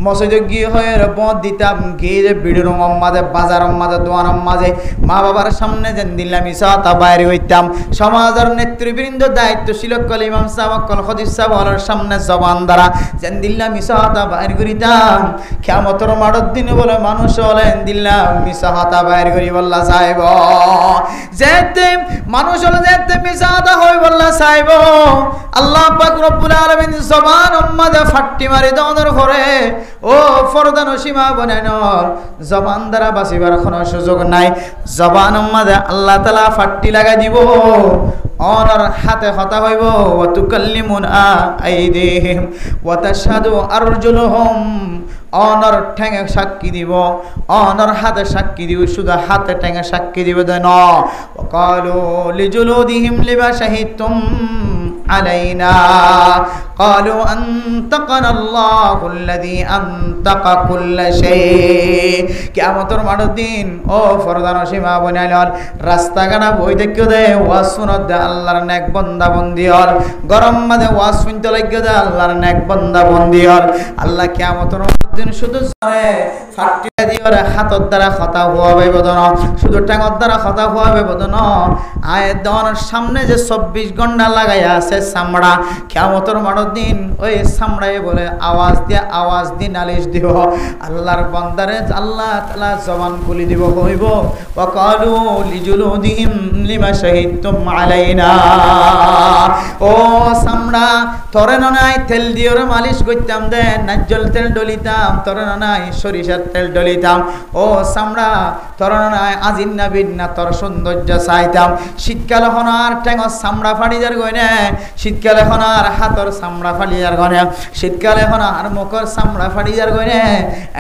মসজিদে গিয়ে হয়ে বদ দিতাম গিয়ে বিড়ির মাঝে বাজার মাঝে দোয়ানের মাঝে মা বাবার সামনে জেন্দিল্লা মিশাতা বাইরে হইতাম সমাজের নেতৃবৃন্দ দায়িত্বশীল কল ইমাম সাহেব কল খদিস সাহেবের সামনে জবান দ্বারা জেন্দিল্লা মিশাতা বাইর করিতাম। কিয়ামতের মাঠের দিন বলে মানুষ হলে জেন্দিল্লা মিশাতা বাইর করি বল্লা সাহেব যেতে মানুষ হলে যেতে মিশাতা হই বল্লা সাহেব আল্লাহ পাক রব্বুল আলামিন জবান মাঝে ফাট্টি মারি দনের পরে ও ফরদান সীমা বনানর জবান দ্বারা বাঁচিবার কোনো সুযোগ নাই। জবান মাঝে আল্লাহ তাআলা ফাট্টি লাগাই দিব অনর হাতে কথা হইব ওয়া তুকাল্লিমুনা আইদিহিম ওয়া তাশহাদু আরজুলুহুম অনর ঠ্যাঙে সাক্ষী দিব অনর হাতে সাক্ষী দিব শুধু হাতে ঠ্যাঙে সাক্ষী দিব দেন। ওয়া ক্বালু লিজুলুদিহিম লিমা শাহিদতুম علينا قالوا أنطقنا الله الذي أنطق كل شيء। কিয়ামতের মাঠের দিন ও ফরদান সীমা বনাইল রাস্তা গানা বই দেখিও দে ওয়াজ শুনত দে আল্লাহর নেক বান্দা বন্দি হল গরম মাঝে ওয়াজ শুনতে লাগিও দে আল্লাহর নেক বান্দা বন্দি হল। আল্লাহ কিয়ামতের দিন শুধু জরে ফাটিয়া দিওরে হাতর দ্বারা কথা হওয়াবে বদন শুধু ঠ্যাঙর দ্বারা কথা হওয়াবে বদন আয়াত দনের সামনে যে 24 ঘন্টা লাগাইয়া আছে চামড়া কিয়ামতের মাঠের দিন ওই চামড়ায় বলে আওয়াজ দিয়ে নালিশ দিব আল্লাহর বান্দারে আল্লাহ তাআলা জবান খুলি দিব হইব ওয়া ক্বালু লিজুলুদিহিম লিমা শাহিদতুম আলাইনা। ও চামড়া তরে নাই তেল দিওরে মালিশ করতাম দে নাজ্জল তেল ডলিতাম তরে নাই সরিষার তেল ডলিতাম। ও চামড়া তরে নাই আজিন না বিন্না তোর সৌন্দর্য চাইতাম। শীতকাল হন আর ঠ্যাঙর চামড়া ফাড়ি যার গয়নে শীতকাল এখন আর হাতর চামড়া ফাড়ি যার গয়নে শীতকাল এখন আর মুখর চামড়া ফাড়ি যার গয়নে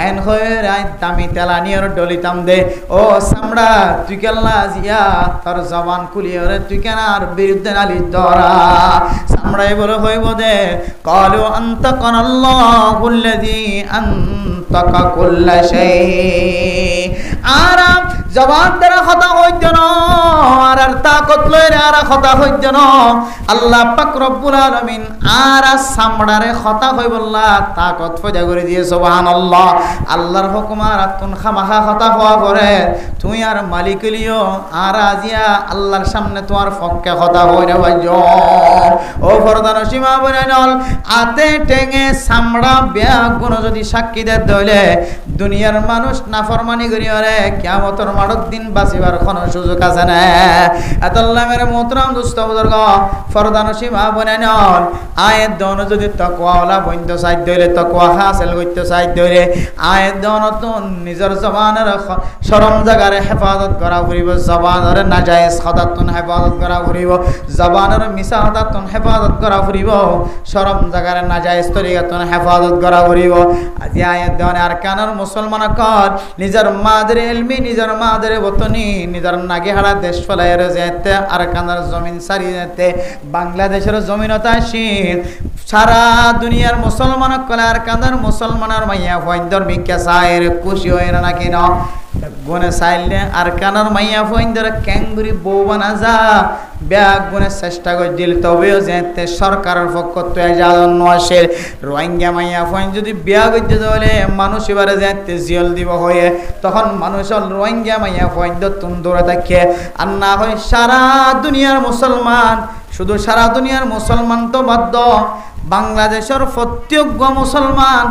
এন হয়ে রাই দামি তেলা নিয়ে ডলিতাম দে। ও চামড়া তুই কেলা জিয়া তোর জবান খুলিয়ে তুই কেন আর বিরুদ্ধে নালিশ ধরা চামড়াই বলে হইব দে ক্বালু আনতাকানাল্লাহুল্লাযী আনতাকা কুল্লা শাই। আরাম জবান দ্বারা কথা হইত না আর তাকত লইরে আর কথা হইত না আল্লাহ পাক রব্বুল আলামিন আর চামড়ারে কথা হইবল্লা তাকত ফয়দা করে দিয়ে সুবহানাল্লাহ। আল্লাহর হুকুম আর তুন খামাখা কথা হওয়া করে তুই আর মালিক লিও আর আজিয়া আল্লাহর সামনে তোমার পক্ষে কথা হইরে বাইজ। ও ফরদান সীমা বনাইল আতে টেঙে চামড়া ব্যাগ গুণ যদি সাক্ষী দে দইলে দুনিয়ার মানুষ নাফরমানি করি রে কিয়ামতের মাঠত দিন বাঁচিবার কোনো সুযোগ আছে না। এতল্লা মেরে মোহতরম দুস্থ বুজুর্গ ফরদানসী মা বনে নন আয়ের দন যদি তকওয়ালা বন্ধ সাইড হইলে তকওয়া হাসিল করতে সাইড হইলে আয়ের দন নিজের জবানের শরম জাগারে হেফাজত করা ফুরিব, জবানের নাজায়েজ হদাতুন হেফাজত করা ফুরিব, জবানের মিছা হদাতুন হেফাজত করা ফুরিব, শরম জাগারে নাজায়েজ তরিকাতুন হেফাজত করা ফুরিব। আজি আয়ের দন আর কানার মুসলমান কর নিজের মাদের এলমি নিজের মাদের বতনি নিজের নাগে হারা দেশ ফলাইয়ের যেতে আর কানার জমিন সারি যেতে বাংলাদেশের জমিনতা আসিন সারা দুনিয়ার মুসলমান কলার কানার মুসলমানের মাইয়া ফয়ন্দর মিকা সায়ের খুশি হয় না কেন গুনে চাইলে আর কানার মাইয়া ফয়ন্দর ক্যাঙ্গুরি বউ বানা যা ব্যাগ গুনে চেষ্টা করে দিল তবেও যেতে সরকারের পক্ষ থেকে যাজন আসে রোহিঙ্গা মাইয়া ফয়ন যদি বিয়া করতে হলে মানুষ এবারে যেতে জিয়ল দিব হয়ে তখন মানুষ রোহিঙ্গা মাইয়া ফয়ন্দর তুম দৌড়ে থাকে আর না হয় সারা দুনিয়ার মুসলমান শুধু সারা দুনিয়ার মুসলমান তো বাধ্য বাংলাদেশের প্রত্যেক মুসলমান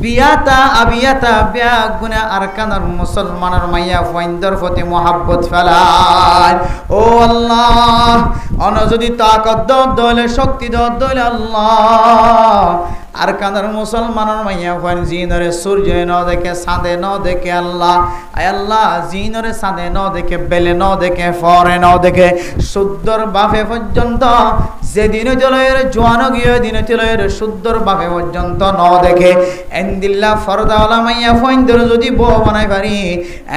বিয়াতা আবিয়াতা ব্যাগ গুনে আর কানার মুসলমানের মাইয়া ফয়ন্দর প্রতি মহাব্বত ফেলায়। ও আল্লাহ অন যদি তাকত দলে শক্তি দলে আল্লাহ আর কানার মুসলমানের মাইয়া ফয়ন জিনরে সূর্য ন দেখে চাঁদে ন দেখে আল্লাহ আয় আল্লাহ জিনরে চাঁদে ন দেখে বেলে ন দেখে ফরে ন দেখে শুদ্ধর বাফে পর্যন্ত যেদিন চলের জোয়ান গিয়ে দিন চলের শুদ্ধর বাফে পর্যন্ত ন দেখে এন্দিল্লা ফরদাওয়ালা মাইয়া ফয়ন্দর যদি বউ বানাই পারি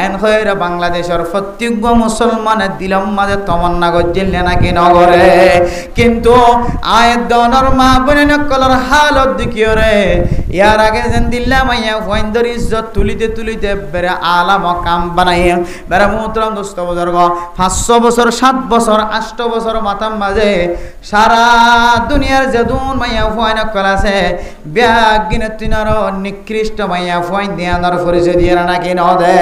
এন হয়ে বাংলাদেশের প্রত্যেক মুসলমানের দিলম মাঝে তমন্না গজ্জিলে নাকি নগরে কিন্তু আয়ের দনর মা বোনে নকলর হালত দেখিও রে ইয়ার আগে যেন দিল্লা মাইয়া ফয়ন্দর ইজ্জত তুলিতে তুলিতে বেড়ে আলা মকাম বানাই বেড়ে মোহতরম দোস্ত বুজুর্গ 500 বছর 7 বছর 8 বছর মাতাম মাঝে সারা দুনিয়ার যেদুন মাইয়া ফয়ন কল আছে ব্যাগ গিনে তিনার নিকৃষ্ট মাইয়া ফয়ন দিয়ানোর পরিচয় দিয়ে নাকি ন দে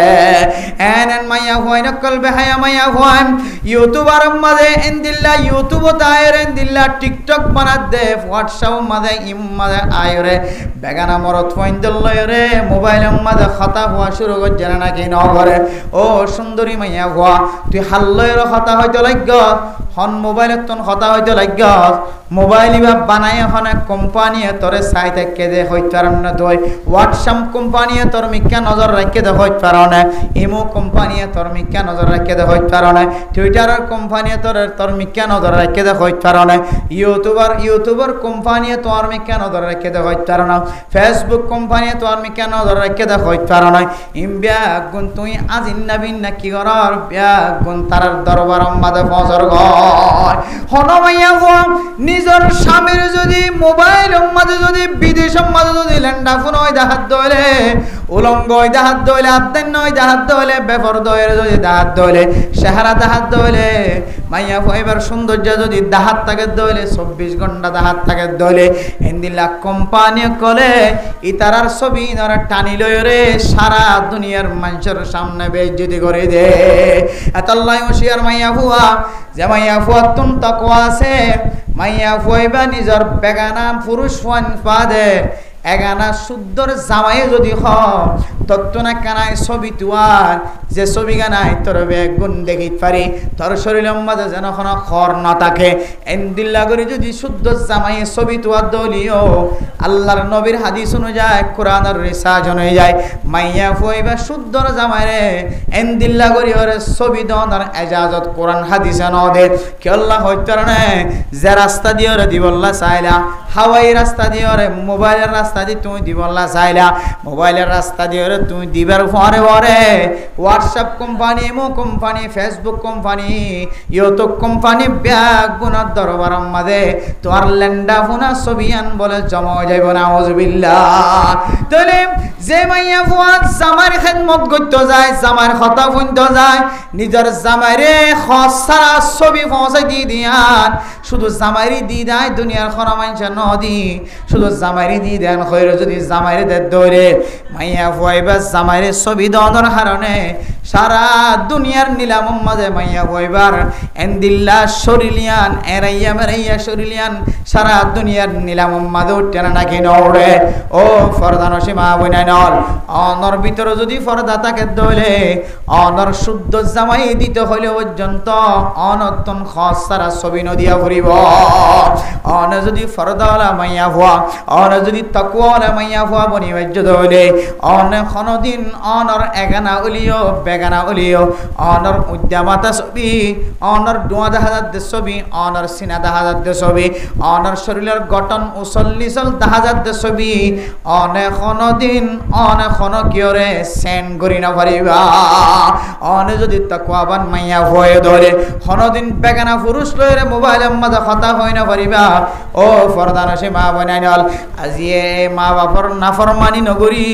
এন মাইয়া ফয়ন কল বেহায়া মাইয়া ফয়ন ইউটিউবার মাঝে এন্দিল্লা ইউটিউব তায়ের এন্দিল্লা টিকটক বানাত দে হোয়াটসঅ্যাপ মাঝে ইম মাঝে আয়রে বেগানা মরত ফয়ন্দল লয়রে মোবাইলের মাঝে খাতা হওয়া শুরু করছে নাকি ন করে ও সুন্দরী মাইয়া হওয়া তুই হাল্লয়ের কথা হয়তো লাগ হন মোবাইলের তোন কথা হয়তো লাগ মোবাইল বা বানাই হনে কোম্পানিয়ে তোরে চাই থাকে দে হইতে পারেন না তুই হোয়াটসঅ্যাপ কোম্পানিয়ে তোর মিক্কা নজর রাখে দে হইতে পারো না ইমো কোম্পানিয়ে তোর মিক্কা নজর রাখে দে হইতে পারো না টুইটারের কোম্পানিয়ে তোর মিক্কা নজর রাখে দে হইতে পারো না ইউটিউবার কোম্পানিয়ে তোর মিক্কা নজর রাখে দে হইতে পারো না ফেসবুক কোম্পানিয়ে তোর মিক্কা নজর রাখে দে হইতে পারো না ইম ব্যাগ গুণ তুই আজিন নাবিন না কি করার ব্যাগ গুণ তার দরবার মাঝে ফসর গয় হনমাইয়া ফোন নিজের স্বামীর যদি মোবাইল মাঝে যদি বিদেশের মাঝে যদি ল্যান্ডা ফোন হয় দেখাত দইলে উলঙ্গ হয় দেখাত দইলে আবদান নয় দেখাত দইলে বেফর দইলে যদি দেখাত দইলে চেহারা দেখাত দইলে মাইয়া এবার সৌন্দর্য যদি দেখাত থাকে দইলে 24 ঘন্টা দেখাত থাকে দইলে এন্দিলা কোম্পানি কলে ইতারার ছবি নরা টানি লয় রে সারা দুনিয়ার মানুষের সামনে বেইজ্জতি করে দে এতাল্লাই হুশিয়ার মাইয়া ফুয়া যে মাইয়া ফুয়া তুম তাকওয়া আছে মাইয়া ফুয়াইবা নিজের বেগানা পুরুষ ফান পাদে এগানা শুদ্ধর জামাই যদি হ তত্ত্বনা কানায় ছবি তুয়ার যে ছবি গানায় তোর বেগুন দেখিত পারি তোর শরীরের মাঝে যেন কোনো খর না থাকে এন্দিল্লা করে যদি শুদ্ধ জামাই ছবি তুয়ার দলিও আল্লাহর নবীর হাদিস অনুযায়ী কোরআনের রিসার্চ অনুযায়ী মাইয়া ফুয়াইবা শুদ্ধর জামাই রে এন্দিল্লা করি ওরে ছবি দনার এজাজত কোরআন হাদিসে ন দে কি আল্লাহ হইতে না যে রাস্তা দিয়ে ওরে দিবল্লা চাইলা হাওয়াই রাস্তা দিয়ে ওরে মোবাইলের রাস্তা দিয়ে তুমি দিবল্লা চাইলা মোবাইলের রাস্তা দিয়ে ওরে তুমি দিবার পরে পরে WhatsApp company imo company Facebook company YouTube company bag গুনার দরবার মাঝে তোমার ল্যান্ডা ফোনা ছবিয়ান বলে জমা যাইব না আউযুবিল্লাহ তাহলে যে মাইয়া ফুয়াত জামার খেদমত করতে যায় জামার কথা শুনতে যায় নিজের জামাইরে খসারা ছবি পৌঁছাই দিয়ান শুধু জামাইরি দি দেয় দুনিয়ার কোনো মানুষ নদী শুধু জামাইরি দি দেন হইরে যদি জামাইরে দে দৌড়ে মাইয়া ফুয়াইবা জামাইরে ছবি দেওয়ার কারণে সারা দুনিয়ার নিলামম মাঝে মাইয়া বইবার এন্দিল্লা শরিলিয়ান এরাইয়া মেরাইয়া শরিলিয়ান সারা দুনিয়ার নিলামম মাঝে উঠে না নাকি নড়ে ও ফরদা নসীমা বইনা নল অনর ভিতরে যদি ফরদা থাকে দলে অনর শুদ্ধ জামাই দিতে হলে পর্যন্ত অনতন খস সারা ছবি নদিয়া ফুরিব অন যদি ফরদাওয়ালা মাইয়া হওয়া অন যদি তাকওয়ালা মাইয়া হওয়া বনিবাজ্য দলে অন কোনদিন অনর এগানা উলিও বেগানা উলিও অনর উদ্যামাতা ছবি অনর ডোয়া দেখা যাচ্ছে ছবি অনর সিনা দেখা যাচ্ছে ছবি অনর শরীরের গঠন উসল্লিসল দেখা যাচ্ছে ছবি অনেক কোনদিন অনেক কোন কিয়রে সেন্ড করি না পারিবা অনে যদি তাকওয়াবান মাইয়া হয়ে ধরে কোনদিন বেগানা পুরুষ লইরে মোবাইলের মাঝে কথা হয় না পারিবা ও ফরদান সে মা বনাইনল আজিয়ে মা বাপর নাফরমানি নগরী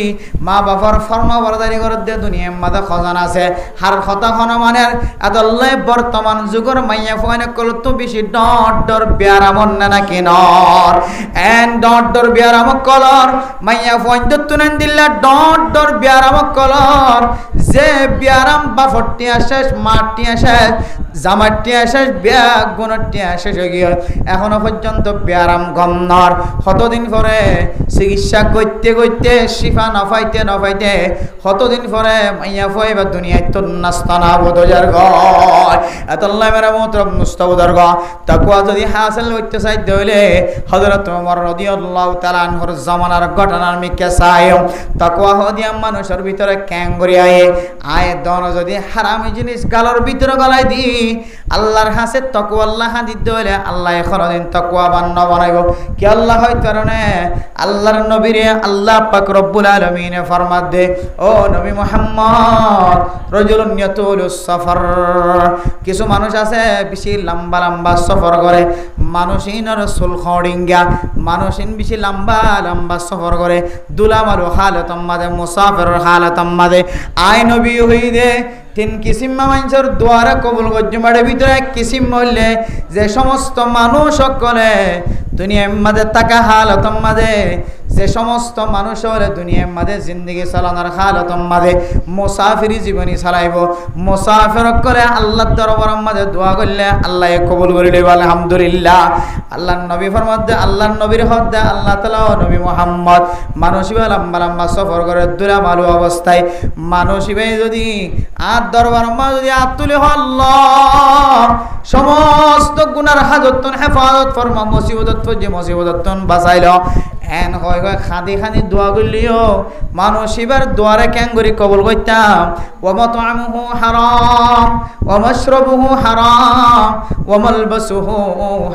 মা বাপর ফরমা বরদারি করে দে দুনিয়ার মাঝে খজানা আছে হার কথা হন মানের আদল্লে বর্তমান যুগের মাইয়া ফয়নে কলত বেশি ডট ডর বিয়ারামন না কিনর এন্ড ডট ডর বিয়ারাম কলর মাইয়া ফয়ন দতুনেন দিল্লা ডট ডর বিয়ারাম কলর যে বিয়ারাম বাফটি শেষ মাটি শেষ জামাটি শেষ বিয়া গুণটি শেষ হয়ে গিয়ে এখনো পর্যন্ত বিয়ারাম গমনর কতদিন পরে চিকিৎসা করতে করতে শিফা নফাইতে নফাইতে কতদিন পরে মাইয়া ফয় বা দুনিয়ায় তো নাস্তানা বোধজার গয় এতল্লাই মেরা মোতরম মুস্তাবুদার গ তাকওয়া যদি হাসিল হইতে চাইতে হইলে হযরত ওমর রাদিয়াল্লাহু তাআলা আনহুর জামানার ঘটনার মিকে চাই তাকওয়া হদিয়া মানুষের ভিতরে ক্যাঙ্গরি আয় দন যদি হারামি জিনিস গালর ভিতরে গলায় দি আল্লাহর হাসে তাকওয়া আল্লাহ দিতে হইলে আল্লাহ কোনদিন তাকওয়া বান্ন বানাইব কি আল্লাহ হইতে পারে আল্লাহর নবীরে আল্লাহ পাক রব্বুল আলামিন ফরমাত দে ও নবী মুহাম্মদ রাজুলুন ইয়াতুলুস সফর কিছু মানুষ আছে বেশি লম্বা লম্বা সফর করে মানুষিনর সুল খড়িঙ্গা মানুষিন বেশি লম্বা লম্বা সফর করে দুলামালু হালাতাম মাদে মুসাফিরের হালাতাম মাদে আয় নবী হই দে তিন কিসিম মানুষের দ্বারা কবুল গজ্জমাড়ের ভিতরে এক কিসিম বললে যে সমস্ত মানুষ সকলে দুনিয়ার মাঝে থাকা হালতম মাঝে যে সমস্ত মানুষ হলে দুনিয়ার মাঝে জিন্দগি চালানোর হালতম মাঝে মুসাফিরি জীবনী চালাইব মুসাফির করে আল্লাহ দরবারের মাঝে দোয়া করলে আল্লাহ কবুল করে দেব আলহামদুলিল্লাহ আল্লাহর নবী ফরমাতে আল্লাহর নবীর হদ্দে আল্লাহ তাআলা ও নবী মুহাম্মদ মানসিবে লম্বা লম্বা সফর করে দুরা মালু অবস্থায় মানসিবে যদি আর দরবারের মাঝে যদি আতুলে আল্লাহ সমস্ত গুনার হাজতন হেফাজত ফরমা মুসিবত যে মুসিবত বাঁচাইল এন হয় হয় খাদি খাদি দোয়া করলিও মানসিবার দোয়ারে ক্যাঙ্গুরি কবুল করতাম ওয়া মাতআমুহু হারাম ওয়া মাশরাবুহু হারাম ওয়া মালবাসুহু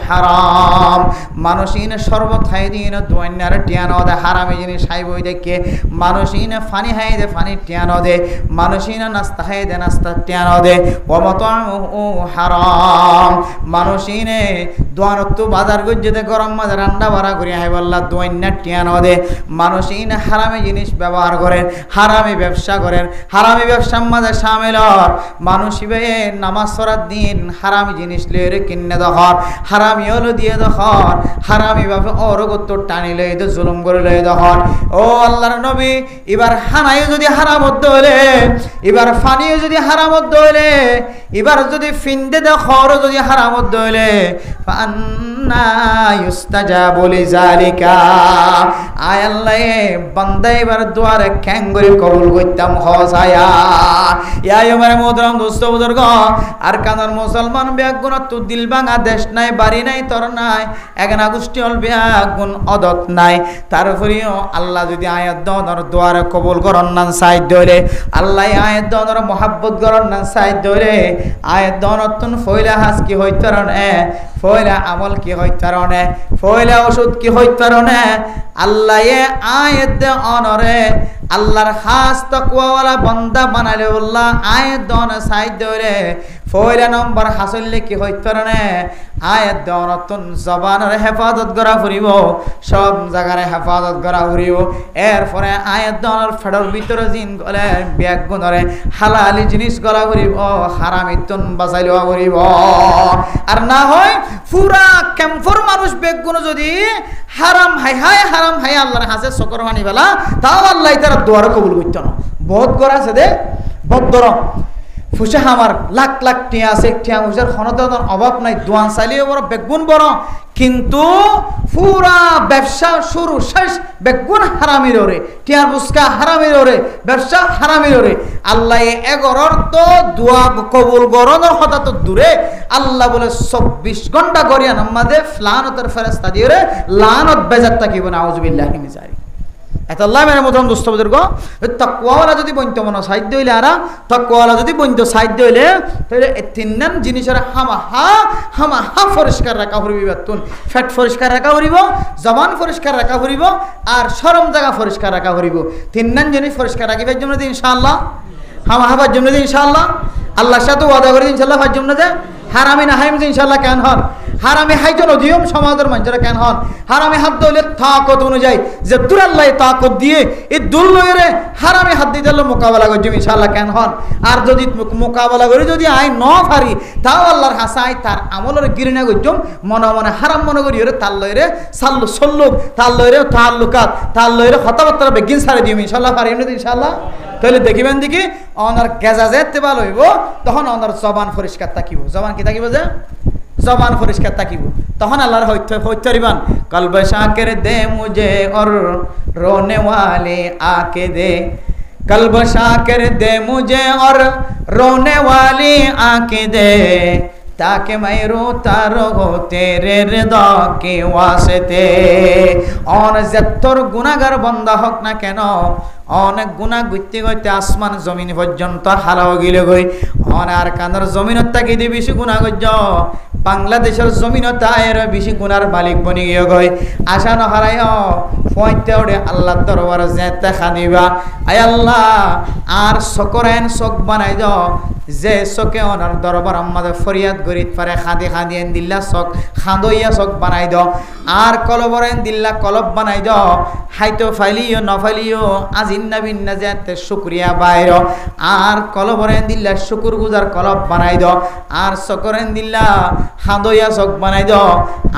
হারাম মানসিন শরবত খাই দিন দোয়ান্নার টিয়ানো দে হারামি জিনিস খাইবই দেখে মানসিন ফানি খাই দে ফানি টিয়ানো দে মানসিন নাস্তা খাই দে নাস্তা টিয়ানো দে ওয়া মাতআমুহু হারাম মানসিনে দোয়ানত বাজার গজ্জেতে গরম মাঝে রান্না বাড়া করি হাই বল্লা দোয়ান্না টিয়ানো দে মানুষিন হারামি জিনিস ব্যবহার করেন হারামি ব্যবসা করেন হারামি ব্যবসার মাঝে সামিল মানুষিবে নামাজ পড়ার দিন হারামি জিনিস লয়ে কিনে দখর হারামি হলো দিয়ে দখর হারামি ভাবে অরগত টানি লয়ে তো জুলুম করে লয়ে দখর ও আল্লাহর নবী এবার হানাই যদি হারামত হইলে এবার ফানিও যদি হারামত হইলে এবার যদি ফিন্দে দখর যদি হারামত হইলে ফান্না ইউস্তাজাবু লিযালিকা আয় আল্লাহ বান্দা এবার দুয়ারে ক্যাঙ্গুরি কবুল করতাম হসায়া ইয়া আমার মোহতরম দোস্ত বুজুর্গ আর কানার মুসলমান বেগুন তো দিল ভাঙা দেশ নাই বাড়ি নাই তর নাই এগানা গোষ্ঠী হল বেগুন অদত নাই তারপরেও আল্লাহ যদি আয়াত দনর দুয়ারে কবুল করন না সাইদ ধরে আল্লাহ আয়াত দনর মোহাব্বত করন না সাইদ ধরে আয়াত দনতন ফয়লা হাস কি হইতরনে ফয়লা আমল কি হইতরনে ফয়লা ওষুধ কি হইতরনে আল্লাহ এ আয়াত অনরে আল্লাহর খাস তাকওয়াওয়ালা বান্দা বানালে আল্লাহ আয়াত দন সাইদ ধরে পয়লা নম্বর হাসলে কি হইতে পারে আয়াত দনতন জবানের হেফাজত করা ফুরিব সব জায়গায় হেফাজত করা ফুরিব এরপরে আয়াত দনের ফেডর ভিতরে জিন গলে ব্যাগ গুণরে হালালি জিনিস গলা ফুরিব হারামিতন বাঁচাই লওয়া ফুরিব আর না হয় পুরা ক্যাম্পর মানুষ ব্যাগ গুণ যদি হারাম হাই আল্লাহর হাসে সকর মানি বেলা তাও আল্লাহ তারা দোয়ার কবুল করতো না বহুত গড় আছে দে বদর ফুসে আমার লাখ লাখ টিয়া আছে টিয়া ফুসার ক্ষণতার অভাব নাই দোয়ান চাইলেও বড় বেগুন বড় কিন্তু পুরা ব্যবসা শুরু শেষ বেগুন হারামির ওরে টিয়ার বুসকা হারামির ওরে ব্যবসা হারামির ওরে আল্লাহ এগরর তো দোয়া কবুল গরনের কথা তো দূরে আল্লাহ বলে 24 ঘন্টা গড়িয়া নামাজে লানতের ফেরেশতা দিয়ে রে লানত বেজাত থাকিব না আউযুবিল্লাহি মিন যালিক এত আল্লাহ মেরে মতন দোস্ত বুজুর্গ তাকওয়াওয়ালা যদি বইতো মনে সাহায্য হইলে আর তাকওয়াওয়ালা যদি বইতো সাহায্য হইলে তাহলে এই তিনজন জিনিসের হামা পরিষ্কার রাখা হইব বেতন ফ্যাট পরিষ্কার রাখা হইব জবান পরিষ্কার রাখা হইব আর শরম জায়গা পরিষ্কার রাখা হইব তিনজন জিনিস পরিষ্কার রাখিবার জন্য ইনশাআল্লাহ হাবার জন্য ইনশাআল্লাহ আল্লাহর সাথে ওয়াদা করে ইনশাআল্লাহ হার জন্য দে হারামি না হাইম ইনশাআল্লাহ কেন হন হারামি হাইজন অধিয়ম সমাজের মানুষেরা কেন হন হারামি হাত দিলে তাকত অনুযায়ী যে দূর আল্লাহ তাকত দিয়ে এই দূর লইরে হারামি হাত দিতে মোকাবেলা করছি ইনশাআল্লাহ কেন হন আর যদি মোকাবেলা করে যদি আই ন পারি তাও আল্লাহর হাসাই তার আমলের গিরিনা করছম মনে মনে হারাম মনে করি ওরে তার লইরে সাল্লু সল্লুক তার লইরে তাল্লুকাত তার লইরে কথাবার্তা বেগিন সারে দিম ইনশাআল্লাহ পারি এমনি ইনশাআল্লাহ তাহলে দেখিবেন দেখি অনার গেজা যেতে ভালো হইব তখন অনার জবান পরিষ্কার থাকিব জবান কি থাকিব যে জবান পরিষ্কার থাকিব তখন আল্লাহর হইতে রিবান কলবে শাকের দে মুঝে और रोने वाले आके दे कल्ब शाकिर दे मुझे और रोने वाली आके दे ताकि मैं रोता रहो तेरे रिदा के वास्ते और जत्तर गुनाहगार बंदा होक ना केन অনেক গুনাহ গইতে গইতে আসমান জমিন পর্যন্ত হালাও গিলে গই আর কানার জমিনত থাকি দি বেশি গুনাহ গজ্জ বাংলাদেশের জমিনত আয়ের বেশি গুনার মালিক বনি গিয়ে গই আশা ন হারায় পয়তে ওরে আল্লাহর দরবারে যেতে খানিবা আয় আল্লাহ আর সকরেন চোখ বানাই দাও যে চোখে ওনার দরবার আমাদের ফরিয়াদ গরিত পারে খাদি খাদিয়েন দিল্লা চোখ খাঁদইয়া চোখ বানাই দাও আর কলবরেন দিল্লা কলব বানাই দাও হাইতো ফাইলিও নফাইলিও আজি বিন্না যেতে শুকরিয়া বাইর আর কলবরেন দিল্লা শুকুর গুজার কলব বানাই দাও আর সকরেন দিল্লা হাঁদইয়া চোখ বানাই দাও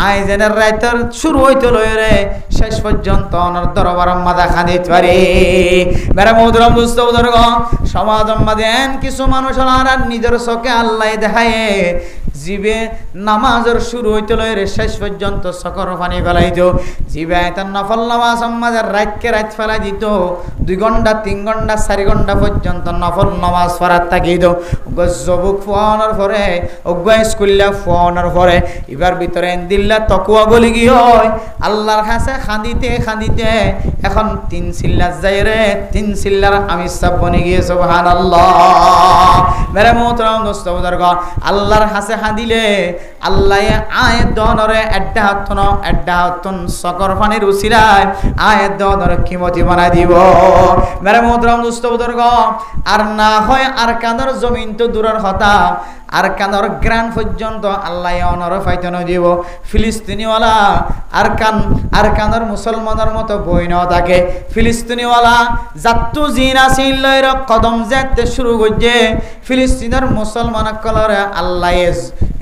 আইজেনের রাইতের শুরু হইতে লইরে শেষ পর্যন্ত ওনার দরবার মাদা খানিত পারে মেরা মধুরম দুস্থ উদর্গ সমাজ দেন কিছু মানুষ আর নিজের চোখে আল্লাহ দেখায় জিবে নামাজের শুরু হইতে লইরে শেষ পর্যন্ত সকর পানি ফেলাই দিত জিবে তার নফল নামাজ আমাদের রাতকে রাত ফেলাই দিত 2 ঘন্টা 3 ঘন্টা 4 ঘন্টা পর্যন্ত নফল নামাজ পড়ার থাকি দিত গজবুক ফোনের পরে অজ্ঞা স্কুল্লা ফোনের পরে এবার ভিতরে দিল্লা তকুয়া বলি কি হয় আল্লাহর কাছে খান্দিতে খান্দিতে এখন 3 সিল্লার যাই রে 3 সিল্লার আমি সব বনে গিয়ে সুবহানাল্লাহ মেরে মোহতরম দোস্ত বুজুর্গ আল্লাহর কাছে দিলে আল্লাহ আয়াত দনরে এড্ডা হতন সকর পানির উসিলায় আয়াত দনরে কিমতি বানাই দিব মেরে মোহতরম দোস্ত বুজুর্গ আর না হয় আর কানের জমিন তো দূরের কথা আর কানের গ্রান পর্যন্ত আল্লাহ অনর ফাইতন দিব ফিলিস্তিনিওয়ালা আর কানের মুসলমানের মতো বই ন থাকে ফিলিস্তিনিওয়ালা জাত্তু জিনা সিল্লয়ের কদম যেতে শুরু করছে ফিলিস্তিনের মুসলমান কলরে আল্লাহ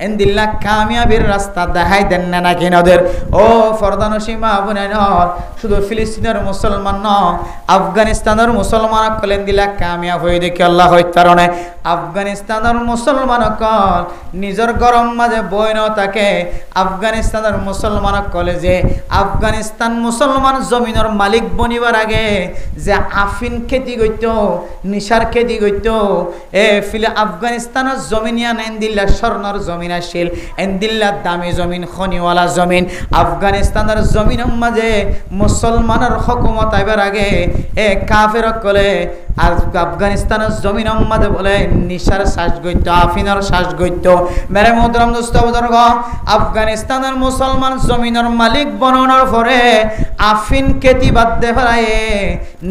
এন্দিল্লা কামিয়াবির রাস্তা দেখাই দেন না কিনদের ও ফরদানসীমা বুনাই শুধু ফিলিস্তিনের মুসলমান ন আফগানিস্তানের মুসলমান কলেন দিলা কামিয়াব হয়ে দেখি আল্লাহ হইত কারণে আফগানিস্তানের মুসলমান কল নিজের গরম মাঝে বই ন থাকে আফগানিস্তানের মুসলমান কলেজে আফগানিস্তান মুসলমান জমিনের মালিক বনিবার আগে যে আফিন খেতি করত নিশার খেতি করত এ ফিলে আফগানিস্তানের জমিনিয়া নেন দিল্লা স্বর্ণর জমিন জমিন আসিল এন্দিল্লা দামি জমিন খনিওয়ালা জমিন আফগানিস্তানের জমিনের মাঝে মুসলমানের হুকুমত আইবার আগে এ কাফের কলে আর আফগানিস্তানের জমিনের মাঝে বলে নিশার শ্বাস গইত আফিনের শ্বাস গইত মেরে মোহতরম দোস্ত বুজুর্গ আফগানিস্তানের মুসলমান জমিনের মালিক বনানোর পরে আফিন খেতি বাদ দে ফেলায়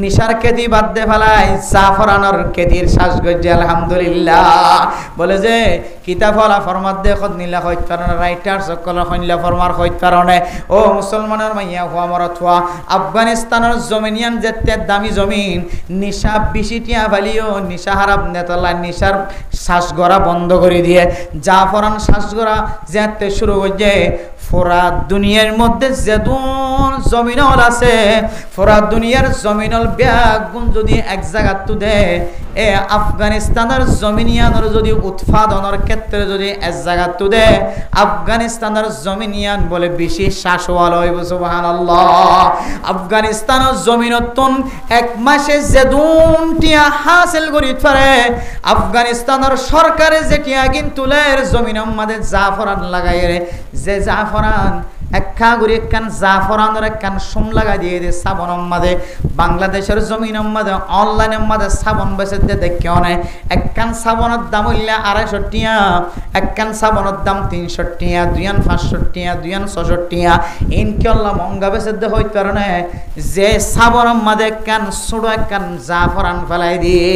নিশার খেতি বাদ দে ফেলায় জাফরানোর খেতির শ্বাস গইছে আলহামদুলিল্লাহ বলে যে কিতাব ফলা ফরমাত দে খদ নীলা হইত কারণে রাইটার সকল হইলা ফরমার হইত কারণে ও মুসলমানের মাইয়া হওয়া মরত হওয়া আফগানিস্তানের জমিনিয়ান যেতে দামি জমিন নিশা বিশিটিয়া ভালিও নিশা হারাপ নেতলা নিশার শ্বাস গড়া বন্ধ করে দিয়ে জাফরান শ্বাস গড়া যেতে শুরু করছে ফোরা দুনিয়ার মধ্যে যেদুন জমিনল আছে ফোরা দুনিয়ার জমিনল ব্যাগুন যদি এক জায়গা তুদে এ আফগানিস্তানের জমিনিয়ানের যদি উৎপাদনের ক্ষেত্রে যদি এক জায়গা তুদে আফগানিস্তানের জমিনিয়ান বলে বেশি শ্বাসওয়াল হইব সুবহানাল্লাহ আফগানিস্তানের জমিনতন এক মাসে যেদুন টিয়া হাসিল করি পারে আফগানিস্তানের সরকারে যেটিয়া কিন্তু জমিনের মধ্যে জাফরান লাগাই যে জাফরান একা করে একখান জাফরানের একখান সোম লাগাই দিয়ে দিয়ে সাবনের মাঝে বাংলাদেশের জমিনের মাঝে অনলাইনের মাঝে সাবন বেচে দিয়ে দেখে অনেক একখান সাবনের দাম হইলে 250 টিয়া একখান সাবনের দাম 300 টিয়া 2,500 টিয়া 2,600 টিয়া ইনশাআল্লাহ মহঙ্গা বেচে দিয়ে হইতে কারণে যে সাবনের মাঝে একখান ছোট একখান জাফরান ফেলাই দিয়ে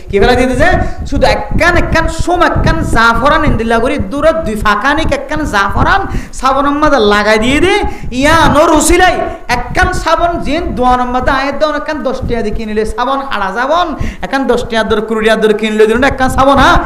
কি ফেলাই দিয়ে দিয়েছে শুধু একখান সোম একখান জাফরান ইন্দিল্লা করি দূরে 2 ফাঁকানিক একখান জাফরান সাবনের মাঝে লাগাই দিয়ে দে ইয়া নোর উসিলাই একখান সাবন জিন দোয়া নম্বর আয়ের দাও একখান 10 টাকা দিয়ে কিনলে সাবন হাড়া যাবন একখান 10 টাকা দর 20 টাকা দর কিনলে দিন একখান সাবন হ্যাঁ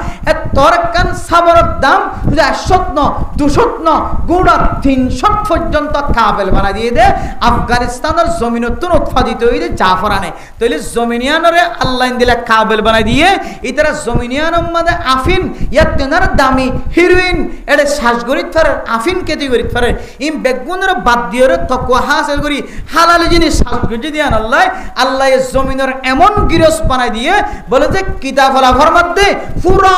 তোর একখান সাবনের দাম 100 200 গুণা 300 পর্যন্ত কাবেল বানা দিয়ে দে আফগানিস্তানের জমিনতন উৎপাদিত হইলে জাফরানে তাইলে জমিনিয়ানরে আল্লাহ দিলা কাবেল বানা দিয়ে ইতারা জমিনিয়ানের মধ্যে আফিন ইয়াতনার দামি হিরোইন এডে শ্বাসগরিত ফেরে আফিন ক্যাটাগরি ফেরে ইম বেগুনের বাদ দিয়ে তাকওয়া হাসিল করি হালাল জিনিস শ্বাসগরি দিয়ান আল্লাহ জমিনের এমন গিরস বানাই দিয়ে বলে যে কিতাব আলা ফরমাত দে পুরো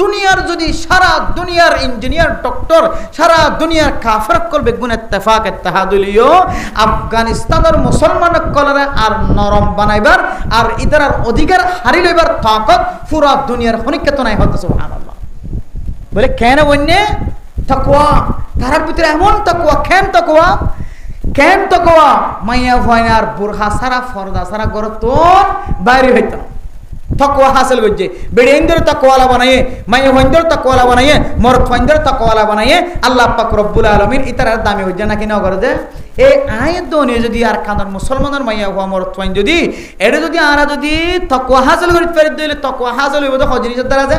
দুনিয়ার যদি সারা দুনিয়ার ইঞ্জিনিয়ার ডক্টর সারা দুনিয়ার কাফের কল বেগুন ইত্তেফাক ইত্তেহাদুলিও আফগানিস্তানের মুসলমান কলরে আর নরম বানাইবার আর ইতারার অধিকার হারি লইবার তাকত পুরো দুনিয়ার হনিকত নাই হতে সুবহানাল্লাহ বলে কেন বন্যে তাকওয়া তার ভিতরে এমন তাকওয়া কেন তাকওয়া মাইয়া ভয়নার বুরহা সারা ফরদা সারা গর তো বাইরে হইতো তাকওয়া হাসিল করছে বেড়েন্দ্র তাকওয়ালা বানায়ে মাইয়া ভয়ন্দ্র তাকওয়ালা বানায়ে মরদ ভয়ন্দ্র তাকওয়ালা বানায়ে আল্লাহ পাক রব্বুল আলামিন ইতারার দামি হইছে নাকি না করে দে এই আয়াত দনে যদি আর কানার মুসলমানের মাইয়া হওয়া মরদ ভয়ন যদি এটা যদি আরা যদি তাকওয়া হাসিল করিতে পারি দিলে তাকওয়া হাসিল হইব তো জিনিসের দ্বারা যে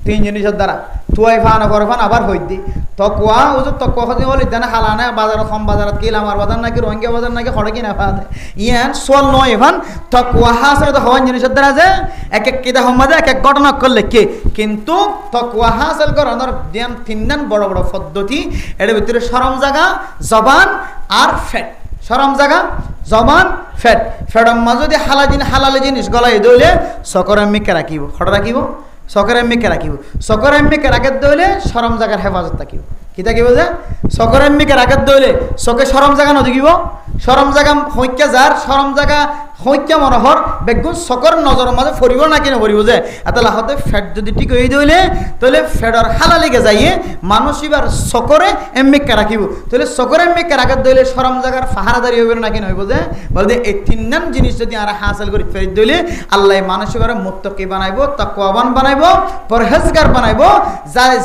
3 জিনিসের দ্বারা তুই ফানা করে ফান আবার হইতি তকওয়া ও যে তকওয়া হতে বলে জানা হালানা বাজারে কম বাজারত কি আমার বাজার নাকি রোহিঙ্গা বাজার নাকি খড়ে কিনা ফাতে ইয়ান সোল নয় এভান তকওয়া হাসরে তো হওয়ান জিনিসের দ্বারা যে এক এক কিদা হমাদে এক এক ঘটনা করলে কি কিন্তু তকওয়া হাসিল করানোর ধ্যান 3 বড় বড় পদ্ধতি এর ভিতরে শরম জায়গা জবান আর ফেট শরম জায়গা জবান ফেট ফেডম যদি হালাল জিনিস গলায় দইলে সকরে মিকে রাখিব খড় রাখিব সকরে এমনিকে রাখিব সকরে এমনিকে রাখার দইলে সরম জায়গার হেফাজত থাকিব কি থাকিব যে সকরে এমনিকে রাখার দইলে চকে সরম জায়গা নদিব সরম জায়গা হইকা যার সরম জায়গা হইকা মনোহর বেগুন সকর নজরের মাঝে ফরিব নাকি নফরিব যে এত লাহতে ফ্যাট যদি ঠিক হয়ে দইলে তাহলে ফ্যাটর হালালিকে যাইয়ে মানুষ এবার সকরে এমনিকে রাখিব তাহলে সকরে এমনিকে রাখার দইলে সরম জায়গার ফাহারাদারি হইব নাকি নইব যে বলতে এই 3 জিনিস যদি আর হাসিল করি ফেরি দইলে আল্লাহ মানুষ এবার মুত্তাকি বানাইব তাকওয়াবান বানাইব পরহেজগার বানাইব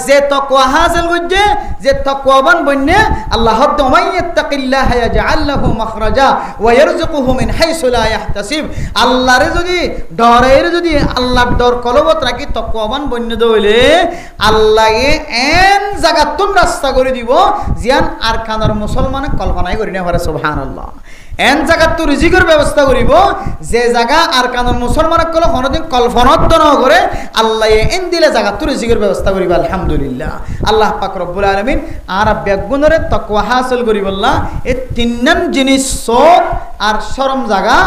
যে তাকওয়া হাসিল করছে যে তাকওয়াবান বন্যে আল্লাহ তাআলা ইয়াজআল লাহু মাখরাজা ওয়া ইয়ারযুকুহু মিন হাইসু লা ইয়াহতাসিব আল্লাহরে যদি ডরের যদি আল্লাহর ডর কলবত রাখি তাকওয়াবান বন্যে দইলে আল্লাহে এন জাগাতুন রাস্তা করে দিব জিয়ান আর কানার মুসলমান কল্পনাই করি না পারে সুবহানাল্লাহ এন জায়গা তো রিজিকের ব্যবস্থা করিব যে জায়গা আর কানুন মুসলমান কলে কোনোদিন কল্পনাত ন করে আল্লাহ এন দিলে জায়গা তো রিজিকের ব্যবস্থা করিব আলহামদুলিল্লাহ আল্লাহ পাক রব্বুল আলামিন আর বেগুনরে তাকওয়া হাসিল করিবল্লাহ এই 3 জিনিস সব আর শরম জায়গা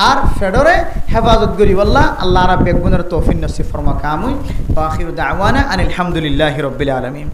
আর ফেডরে হেফাজত করিব আল্লাহ রা বেগুনের তৌফিক নসিব ফরমা কামুই ওয়া আখিরু দাওয়ানা আনিল হামদুলিল্লাহি রাব্বিল আলামিন।